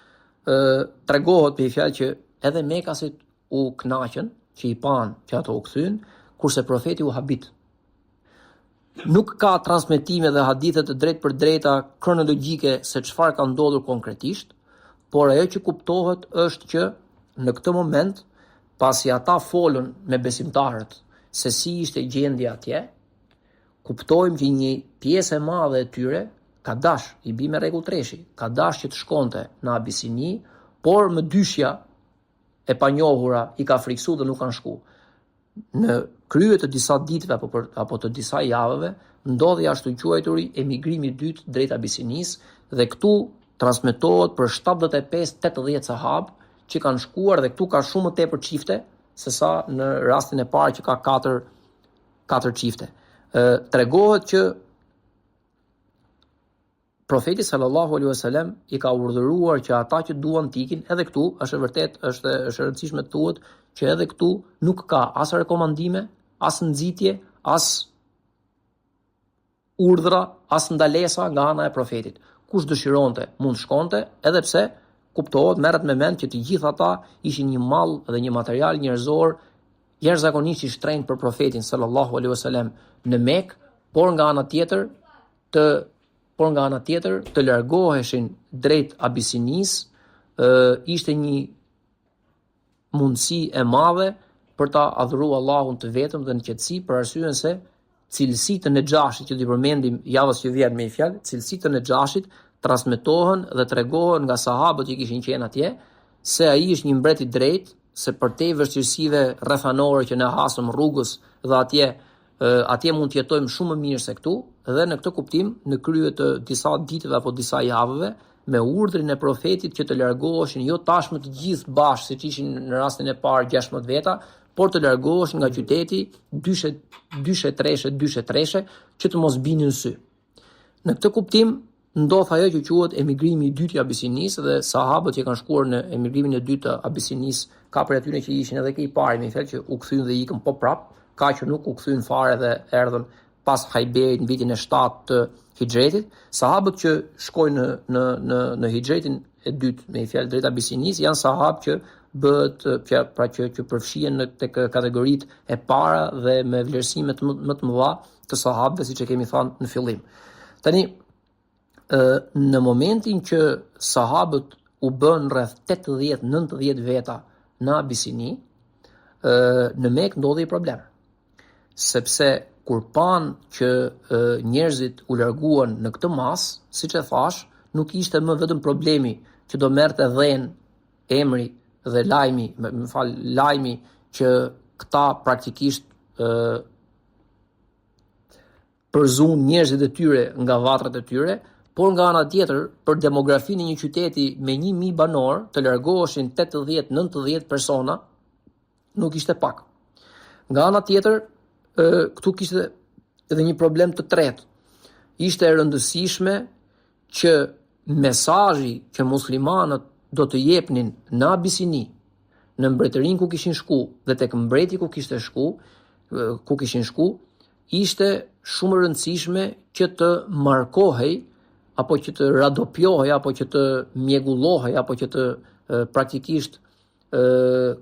tregohet për fjalë që edhe Mekasit u kënaqën që i pan që ato u kthyn, kurse profeti u habit. Nuk ka transmetime dhe hadithe të drejtë për drejta kronologjike se çfarë ka ndodhur konkretisht, por ajo që kuptohet është që në këtë moment, pasi ata folën me besimtarët se si ishte gjendja atje, kuptojmë që një pjesë e madhe e tyre ka dash, i bi me rregull treshi, ka dash që të shkonte në Abisini, por më dyshja e panjohura i ka friksuar dhe nuk kanë shku. Në krye të disa ditëve apo të disa javëve, ndodhi ashtu quajturi emigrimi i dytë drejt Abisinis dhe këtu transmetohet për 75-80 sahabë që kanë shkuar dhe këtu ka shumë më tepër çifte se sa në rastin e parë që ka 4 çifte. Tregohet që profeti sallallahu alaihi wasallam i ka urdhëruar që ata që duan të ikin, edhe këtu është vërtet është e rëndësishme të thuhet që edhe këtu nuk ka as rekomandime, as nxitje, as urdhra, as ndalesa nga ana e profetit. Kush dëshironte mund shkonte, edhe pse kuptohet, merret me mend që të gjithë ata ishin një mall dhe një material njerëzor jashtëzakonisht i shtrenjtë për profetin sallallahu alaihi wasallam në Mekë, por nga ana tjetër të largoheshin drejt Abisinis, ishte një mundësi e madhe për ta adhuruar Allahun të vetëm dhe në qetësi, për arsyeën se cilësitë e Nexhashit që i përmendim javës që vjen me fjalë, cilësitë e Nexhashit transmetohen dhe tregohen nga sahabët që kishin qenë atje, se ai është një mbret i drejtë, se përtej vështirësive rrethanore që ne hasëm rrugës dhe atje mund të jetojmë shumë më mirë se këtu, dhe në këtë kuptim, në krye të disa ditëve apo disa javëve, me urdhrin e profetit që të largoheshin jo tashmë të gjithë bashkë, siç ishin në rastin e parë 16 veta, por të largoheshin nga qyteti dyshe treshe që të mos binin në sy. Në këtë kuptim ndodh ajo që quhet emigrimi i dytë i Abisinis dhe sahabët që kanë shkuar në emigrimin e dytë të Abisinis, ka për atyre që ishin edhe ke i pari me fjalë që u kthyn dhe ikën po prap, ka që nuk u kthyn fare dhe erdhën pas Hajberit në vitin e 7 të Hijretit. Sahabët që shkojnë në Hijretin e dytë me fjalë drejt Abisinis janë sahabë që që përfshihen tek kategoritë e para dhe me vlerësime më të mëdha të sahabëve, siç e kemi thënë në fillim. Tani në momentin që sahabët u bën rreth 80-90 veta në Abisini, në Mekë ndodhi problem. Sepse kur pan që njerëzit u larguan në këtë mas, siç e thash, nuk ishte më vetëm problemi që do merrte dhënë emri dhe lajmi që këta praktikisht përzun njerëzit e tyre nga vatrat e tyre, por nga ana tjetër, për demografinë e një qyteti me 1000 banor, të largoheshin 80-90 persona, nuk ishte pak. Nga ana tjetër, këtu kishte edhe një problem të tretë. Ishte e rëndësishme që mesazhi që muslimanët do të jepnin në Abisini, në mbretërinë ku kishin shku dhe tek mbreti ku kishin shku, ishte shumë e rëndësishme që të markohej, apo që të radopjohej, apo që të mjegullohej, apo që të praktikisht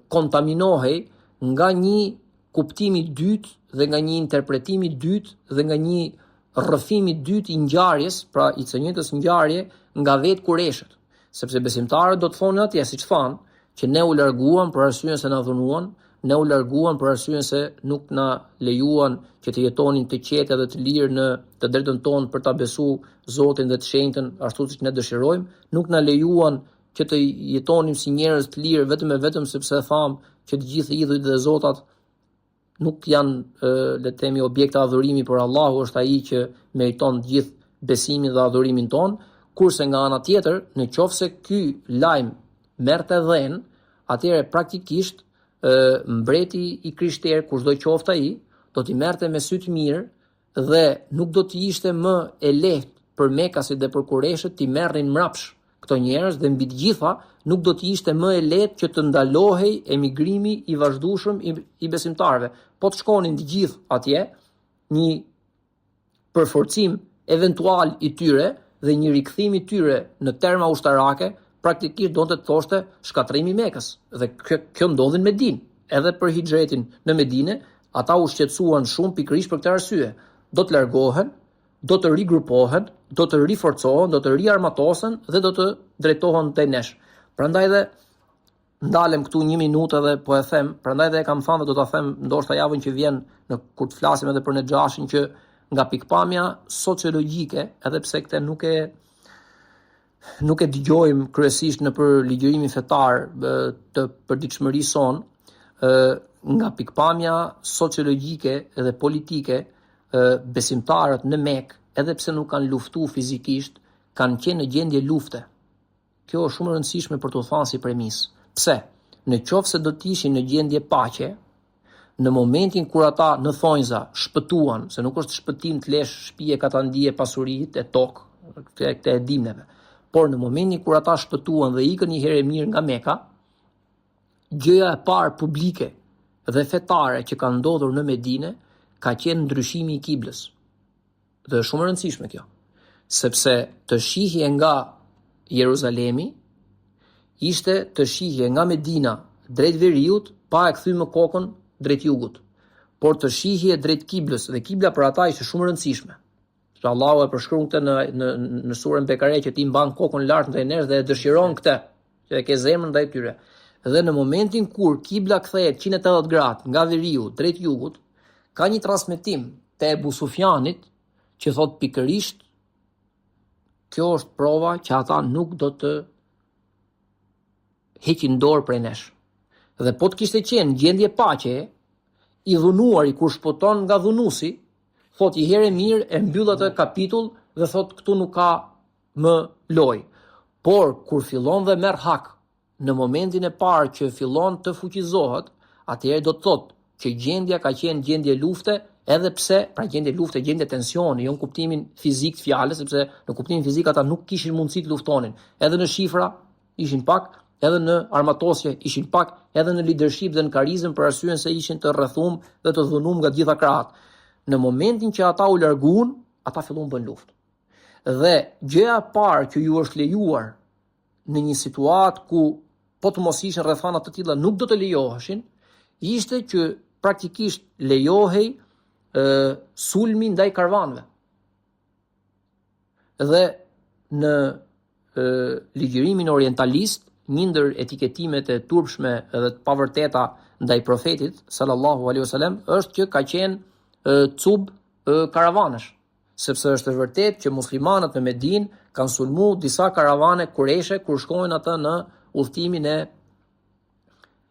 kontaminohej nga një kuptimi dytë dhe nga një interpretimi dytë dhe nga një rrëfimi dytë i ngjarjes, pra i së njëjtës ngjarje nga vetë Kureshët, sepse besimtarët do të thonë atje, siç thanë, që ne u larguam për arsyen se na dhunuan, ne u larguam për arsyen se nuk na lejuan që të jetonin të qetë dhe të lirë në të drejtën tonë për ta besuar Zotin dhe të shenjtën ashtu siç ne dëshirojmë, nuk na lejuan që të jetonim si njerëz të lirë vetëm e vetëm sepse thamë që të gjithë idhujt dhe zotat nuk janë le të themi objekte adhurimi, por Allahu është ai që meriton të gjithë besimin dhe adhurimin ton, kurse nga ana tjetër, në qoftë se ky lajm merrte dhën, atëherë praktikisht mbreti i krishterë, kushdo qoftë ai, do t'i merrte me sy të mirë dhe nuk do t'i ishte më e lehtë për Mekasit dhe për Kureshët t'i merrnin mrapsh këto njerëz dhe mbi të gjitha nuk do t'i ishte më e lehtë që të ndalohej emigrimi i vazhdueshëm i besimtarëve. Po të shkonin të gjithë atje, një përforcim eventual i tyre dhe një rikthim i tyre në terma ushtarake praktikisht donte të thoshte shkatrimi i Mekës. Dhe kjo ndodhi në Medinë. Edhe për hijretin në Medinë, ata u shqetësuan shumë pikërisht për këtë arsye. Do të largohen, do të rigrupohen, do të riforcohen, do të riarmatosen dhe do të drejtohen te nesh. Prandaj dhe ndalem këtu 1 minutë dhe po e them, prandaj dhe e kam thënë dhe do ta them ndoshta javën që vjen kur të flasim edhe për Nexhashin, që nga pikpamja sociologjike, edhe pse këtë nuk e dëgjojmë kryesisht në për ligjërimin fetar të përditshmërisë son, nga pikpamja sociologjike dhe politike, besimtarët në Mekë, edhe pse nuk kanë luftuar fizikisht, kanë qenë në gjendje lufte. Kjo është shumë e rëndësishme për të thënë si premisë. Pse? Në qoftë se do të ishin në gjendje paqe, në momentin kur ata në thonjza shpëtuan, se nuk është shpëtim të lesh shtëpie, katandije, pasuritë e tokë, këtë e dim neve, por në momentin kur ata shpëtuan dhe ikën një herë mirë nga Meka, gjëja e parë publike dhe fetare që ka ndodhur në Medinë ka qenë ndryshimi i kiblës. Dhe është shumë e rëndësishme kjo, sepse të shihje nga Jeruzalemi ishte të shihje nga Medina drejt veriut pa e kthyr më kokën drejt jugut, por të shihje drejt kiblës, dhe kibla për ata ishte shumë e rëndësishme. Që Allahu e përshkruan këtë në surën Bekare që ti mban kokën lart ndaj nesh dhe e dëshiron këtë, që e ke zemrën ndaj tyre. Dhe në momentin kur kibla kthehet 180 gradë nga veriu drejt jugut, ka një transmetim te Ebu Sufjanit që thot pikërisht kjo është prova që ata nuk do të heqin dorë prej nesh. Dhe po të kishte qenë gjendje paqe, i dhunuari kur shpoton nga dhunusi, thot i herë mirë e mbyll atë kapitull dhe thot këtu nuk ka më lojë. Por kur fillon dhe merr hak, në momentin e parë që fillon të fuqizohet, atëherë do të thotë që gjendja ka qenë gjendje lufte, edhe pse pra gjendje lufte, gjendje tensioni, jo në kuptimin fizik të fjalës, sepse në kuptimin fizik ata nuk kishin mundësi të luftonin. Edhe në shifra ishin pak, edhe në armatosje ishin pak, edhe në leadership dhe në karizëm për arsyen se ishin të rrethum dhe të dhunum nga gjitha krahat. Në momentin që ata u larguan, ata filluan bën luftë. Dhe gjëja e parë që ju është lejuar në një situatë ku po të mos ishin rrethana të tilla nuk do të lejoheshin, ishte që praktikisht lejohej sulmi ndaj karvanëve. Dhe në ligjërimin orientalist, një ndër etiketimet e turpshme dhe të pavërteta ndaj profetit sallallahu alaihi wasallam është që ka qenë cub karavanësh, sepse është e vërtet që muslimanët në Medinë kanë sulmuar disa karavane kureshe kur shkojnë ata në udhtimin e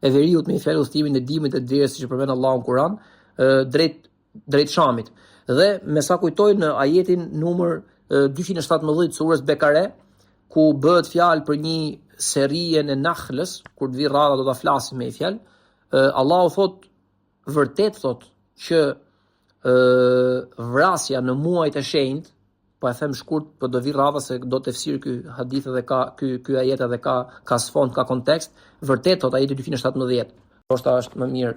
veriut, me fjalë udhtimin e dimrit të derës, siç e përmend Allahu në Kur'an, drejt Shamit. Dhe me sa kujtoj në ajetin numër 217 surës Bekare, ku bëhet fjalë për një serie në Nahlës, kur të vi radha do ta flasim me fjalë, Allahu thot, vërtet thot që vrasja në muajt e shenjtë, po e them shkurt, po do vi radha se do të fsir ky hadith dhe ka ky ajet edhe ka sfond, ka kontekst. Vërtet thot ajeti 217. Ndoshta është më mirë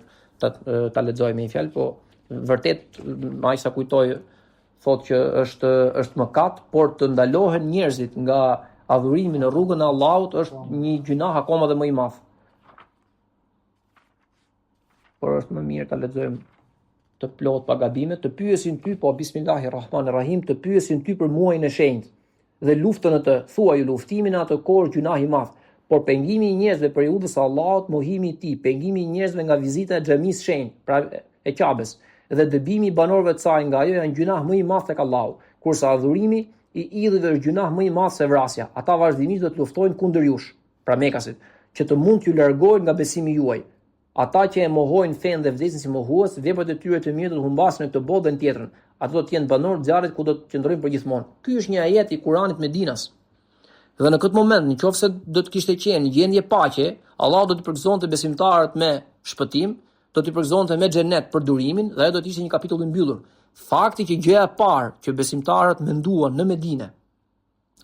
ta lexoj me një fjalë, po vërtet më sa kujtoj thot që është mëkat, por të ndalohen njerëzit nga adhurimi në rrugën e Allahut është një gjunah akoma dhe më i madh. Por është më mirë ta lexojmë të plot pa gabime, të pyesin ty, po Bismillahirrahmanirrahim, të pyesin ty për muajin e shenjtë dhe luftën e të, thuaj luftimin atë kohë gjunah i madh, por pengimi i njerëzve për udhës së Allahut, mohimi i tij, pengimi i njerëzve nga vizita e xhamisë shenjtë, pra e Qabes, dhe dëbimi i banorëve të saj nga ajo janë gjunah më i madh tek Allahu, kurse adhurimi i idhujve është gjunah më i madh se vrasja. Ata vazhdimisht do të luftojnë kundër jush, pra Mekasit, që të mund t'ju largojnë nga besimi juaj. Ata që e mohojnë fen dhe vdesin si mohues, veprat e tyre të mira do të humbasin në këtë botë dhe në tjetrën. Ato do të jenë banorë të zjarrit ku do të qëndrojnë përgjithmonë. Ky është një ajet i Kuranit Medinas. Dhe në këtë moment, nëse do të kishte qenë gjendje paqe, Allah do të përgëzonte besimtarët me shpëtim, do t'i përgëzonte me xhenet për durimin dhe ajo do të ishte një kapitull i mbyllur. Fakti që gjëja e parë që besimtarët menduan në Medinë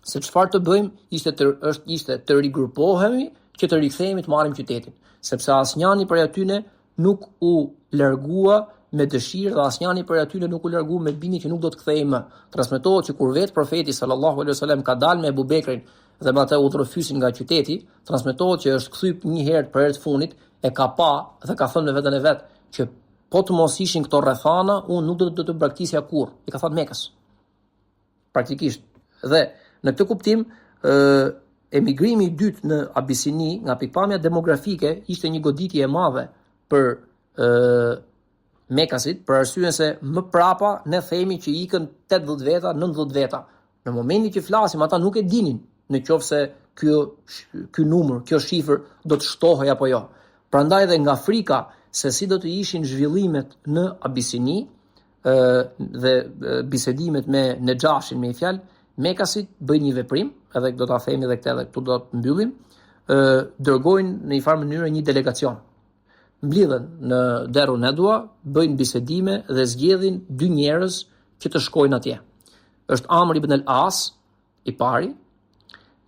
se çfarë të bëjmë ishte të rigrupohemi, që të rikthehemi të marrim qytetin, sepse asnjëri prej atyne nuk u largua me dëshirë dhe asnjëri prej atyne nuk u largua me bindje që nuk do të kthehej më. Transmetohet që kur vetë profeti sallallahu alaihi wasallam ka dalë me Abu Bekrin dhe me atë udhëfysin nga qyteti, transmetohet që është kthyr një herë për herë të fundit, e ka pa dhe ka thënë me veten e vet që po të mos ishin këto rrethana, unë nuk do të braktisja kurrë. I ka thënë Mekës. Praktikisht. Dhe në këtë kuptim, emigrimi i dytë në Abisini nga pikpamja demografike ishte një goditje e madhe për Mekasit, për arsyeën se më prapa ne themi që ikën 80 veta, 90 veta. Në momentin që flasim, ata nuk e dinin në qoftë se ky numër, kjo shifër do të shtohej apo jo. Prandaj dhe nga frika se si do të ishin zhvillimet në Abisini dhe bisedimet me Nexhashin me fjalë, Mekasit bëjnë një veprim, edhe do ta themi edhe këtë, edhe këtu do të mbyllim, dërgojnë në një farë mënyrë një delegacion. Mblidhen në Deru Nedwa, bëjnë bisedime dhe zgjedhin 2 njerëz që të shkojnë atje. Është Amr ibn al-As i pari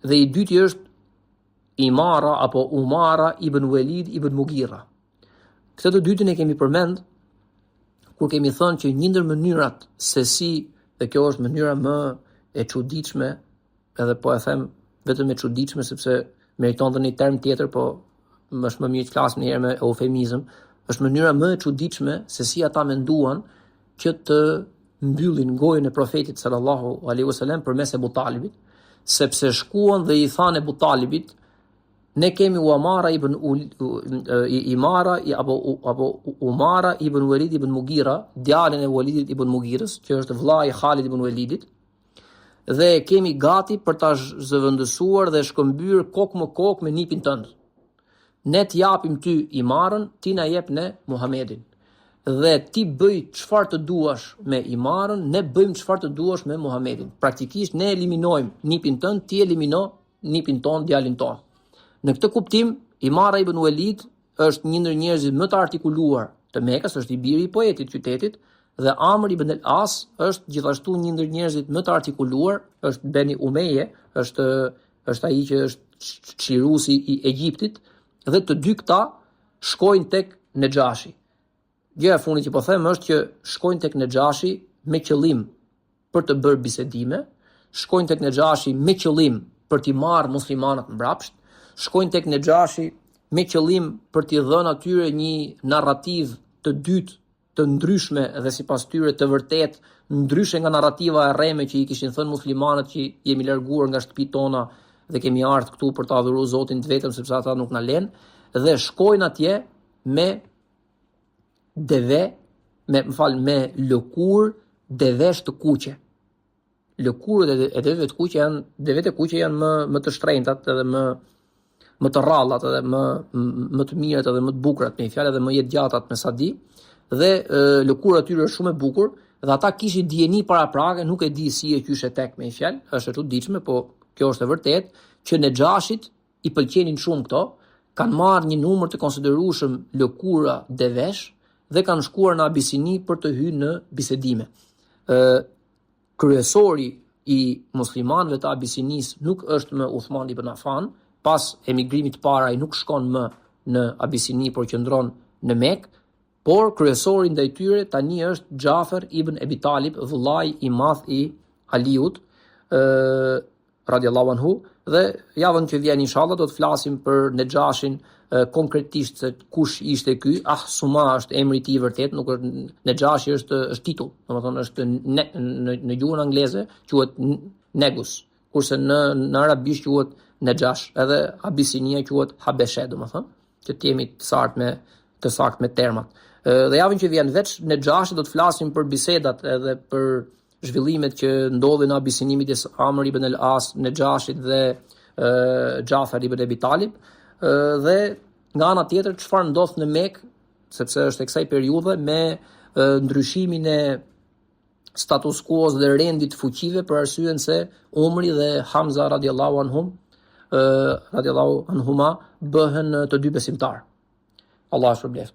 dhe i dyti është Imara apo Umara ibn Walid ibn Mughira. Këtë të dytën e kemi përmend kur kemi thënë që një ndër mënyrat se si, dhe kjo është mënyra më e çuditshme, edhe po e them vetëm e çuditshme sepse meriton dhe një term tjetër, po është më mirë të flasim një herë me eufemizëm, është mënyra më e çuditshme se si ata menduan që të mbyllin gojën e profetit sallallahu alaihi wasallam përmes Abu Talibit, sepse shkuan dhe i thanë Abu Talibit, ne kemi Umara ibn Umara ibn Walid ibn Mughira, djalin e Walidit ibn Mughirës, që është vllai i Khalid ibn Walidit, dhe kemi gati për ta zëvendësuar dhe shkëmbyer kokë më kokë me nipin tënd. Ne t'japim ty Imarën, ti na jep ne Muhamedin. Dhe ti bëj çfarë të duash me Imarën, ne bëjmë çfarë të duash me Muhamedin. Praktikisht ne eliminojmë nipin tënd, ti elimino nipin ton, djalin ton. Në këtë kuptim, Imara ibn Walid është një ndër njerëzit më të artikuluar të Mekës, është i biri i poetit të qytetit, dhe Amr ibn al-As është gjithashtu një ndër njerëzit më të artikuluar, është Beni Umeje, është ai që është çirusi i Egjiptit, dhe të dy këta shkojnë tek Nexhashi. Gjëja e fundit që po them është që shkojnë tek Nexhashi me qëllim për të bërë bisedime, shkojnë tek Nexhashi me qëllim për t'i marrë muslimanët mbrapsht, shkojnë tek Nexhashi me qëllim për t'i dhënë atyre një narrativ të dytë, të ndryshme dhe sipas tyre të vërtet, ndryshe nga narrativa e rreme që i kishin thënë muslimanët që jemi larguar nga shtëpitë tona dhe kemi ardhur këtu për të adhuruar Zotin të vetëm sepse ata nuk na lën, dhe shkojnë atje me me lëkurë devesh të kuqe. Lëkurët e deveve të kuqe janë, devet e kuqe janë më të shtrenjtat edhe më të rrallat edhe më të mirat edhe më të bukurat, me fjalë edhe më jetëgjatat me sa di, dhe lëkura atyre është shumë e bukur dhe ata kishin dijeni paraprake, nuk e di si e qyshe tek me i fjalë, është e çuditshme, po kjo është e vërtetë që Nexhashit i pëlqenin shumë këto, kanë marrë një numër të konsiderueshëm lëkura devesh dhe kanë shkuar në Abisini për të hyrë në bisedime. Kryesori i muslimanëve të Abisinis nuk është më Uthman ibn Affan, pas emigrimit të parë ai nuk shkon më në Abisini, por qëndron në Mekë, por kryesori ndaj tyre tani është Xhafer ibn Abi Talib, vëllai i madh i Aliut, radiallahu anhu, dhe javën që vjen inshallah do të flasim për Nexhashin konkretisht se kush ishte ky. Suma është emri i tij i vërtet, nuk është Nexhashi, është titull, domethënë është në gjuhën angleze quhet Negus, kurse në arabisht quhet Nexhash, edhe Abisinia quhet Habeshe, domethënë, që të jemi të saktë me termat. Dhe javën që vjen veç Nexhashit do të flasim për bisedat edhe për zhvillimet që ndodhin në Abisini midis Amr ibn al-As, Nexhashit dhe Xhafer ibn Abi Talib, dhe nga ana tjetër çfarë ndodh në Mekë, sepse është e kësaj periudhe me ndryshimin e status quo-s dhe rendit fuqive për arsyen se Umri dhe Hamza radiallahu anhuma bëhen të dy besimtar. Allah shpërblet.